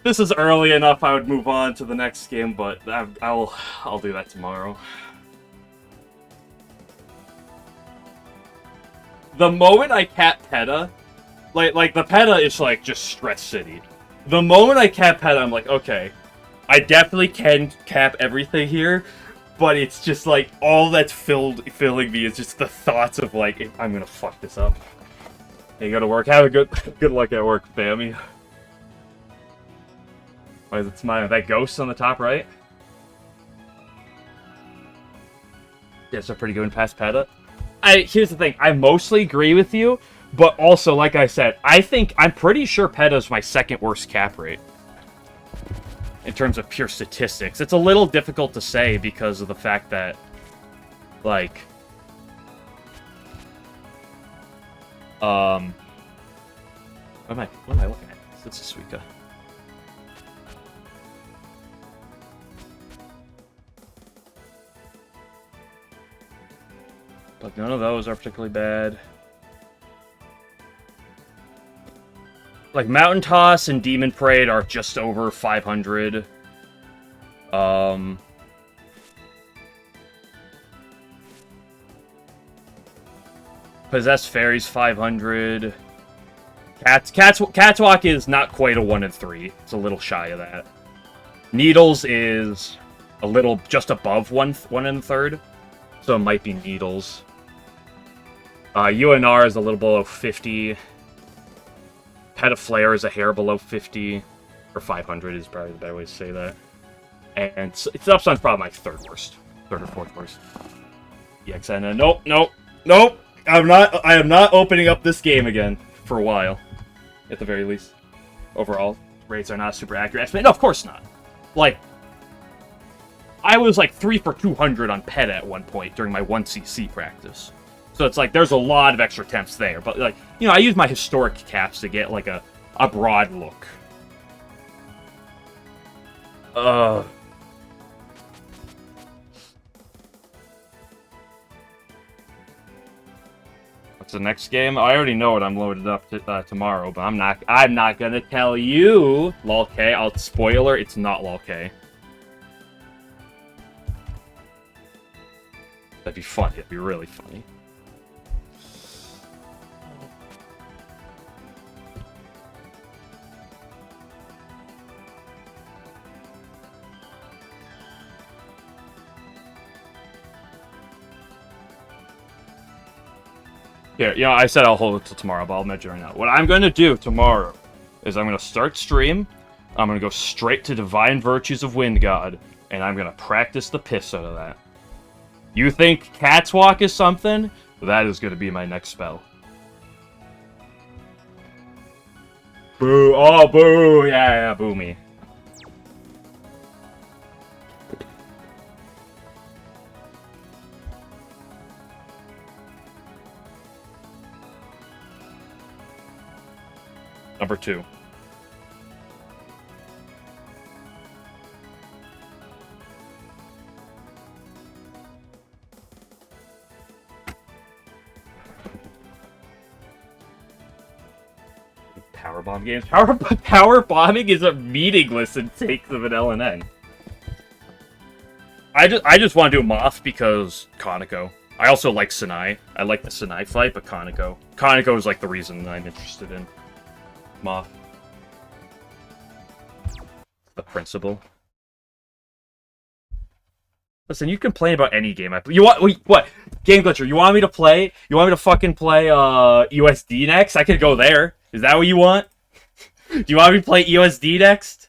This is early enough. I would move on to the next game, but I'll do that tomorrow. The moment I cap Peta, like the Peta is like just Stress City. The moment I cap Peta, I'm like, okay, I definitely can cap everything here, but it's just like all that's filling me is just the thoughts of like I'm gonna fuck this up. Hey, you go to work. Have a good luck at work, Bammy. Why is it smiling? That ghost on the top right? Yeah, so pretty good in past Peta. Here's the thing. I mostly agree with you, but also, like I said, I'm pretty sure Peta's my second worst cap rate. In terms of pure statistics. It's a little difficult to say because of the fact that, like... What am I looking at? It's a Suika. But none of those are particularly bad. Like, Mountain Toss and Demon Parade are just over 500. Possessed Fairy's 500. Catwalk is not quite a 1 in 3. It's a little shy of that. Needles is a little just above 1 in 3rd. So it might be Needles. UNR is a little below 50. Petaflare is a hair below 50. Or 500 is probably the better way to say that. And it's Upsun's probably my third or fourth worst. EXN. Nope. I am not opening up this game again for a while, at the very least. Overall, rates are not super accurate. No, of course not. Like, I was like 3 for 200 on PET at one point during my 1cc practice. So it's like there's a lot of extra attempts there. But like, you know, I use my historic caps to get like a broad look. What's the next game? I already know what I'm loaded up to, tomorrow, but I'm not gonna tell you. Lol K. Spoiler, it's not Lol K. That'd be funny. It'd be really funny. Here, you know, I said I'll hold it till tomorrow, but I'll mention right now. What I'm going to do tomorrow is I'm going to start stream, I'm going to go straight to Divine Virtues of Wind God, and I'm going to practice the piss out of that. You think Cat's Walk is something? That is going to be my next spell. Boo! Oh, boo! Yeah, boo me. Number 2. Powerbomb games. Power bombing is a meaningless in takes of an LNN. I just want to do Moth because Konako. I also like Sinai. I like the Sinai fight, but Konako. Konako is like the reason I'm interested in Moth. The principle. Listen, you complain about any game I play. You want what? Game Glitcher, you want me to play? You want me to fucking play USD next? I could go there. Is that what you want? Do you want me to play USD next?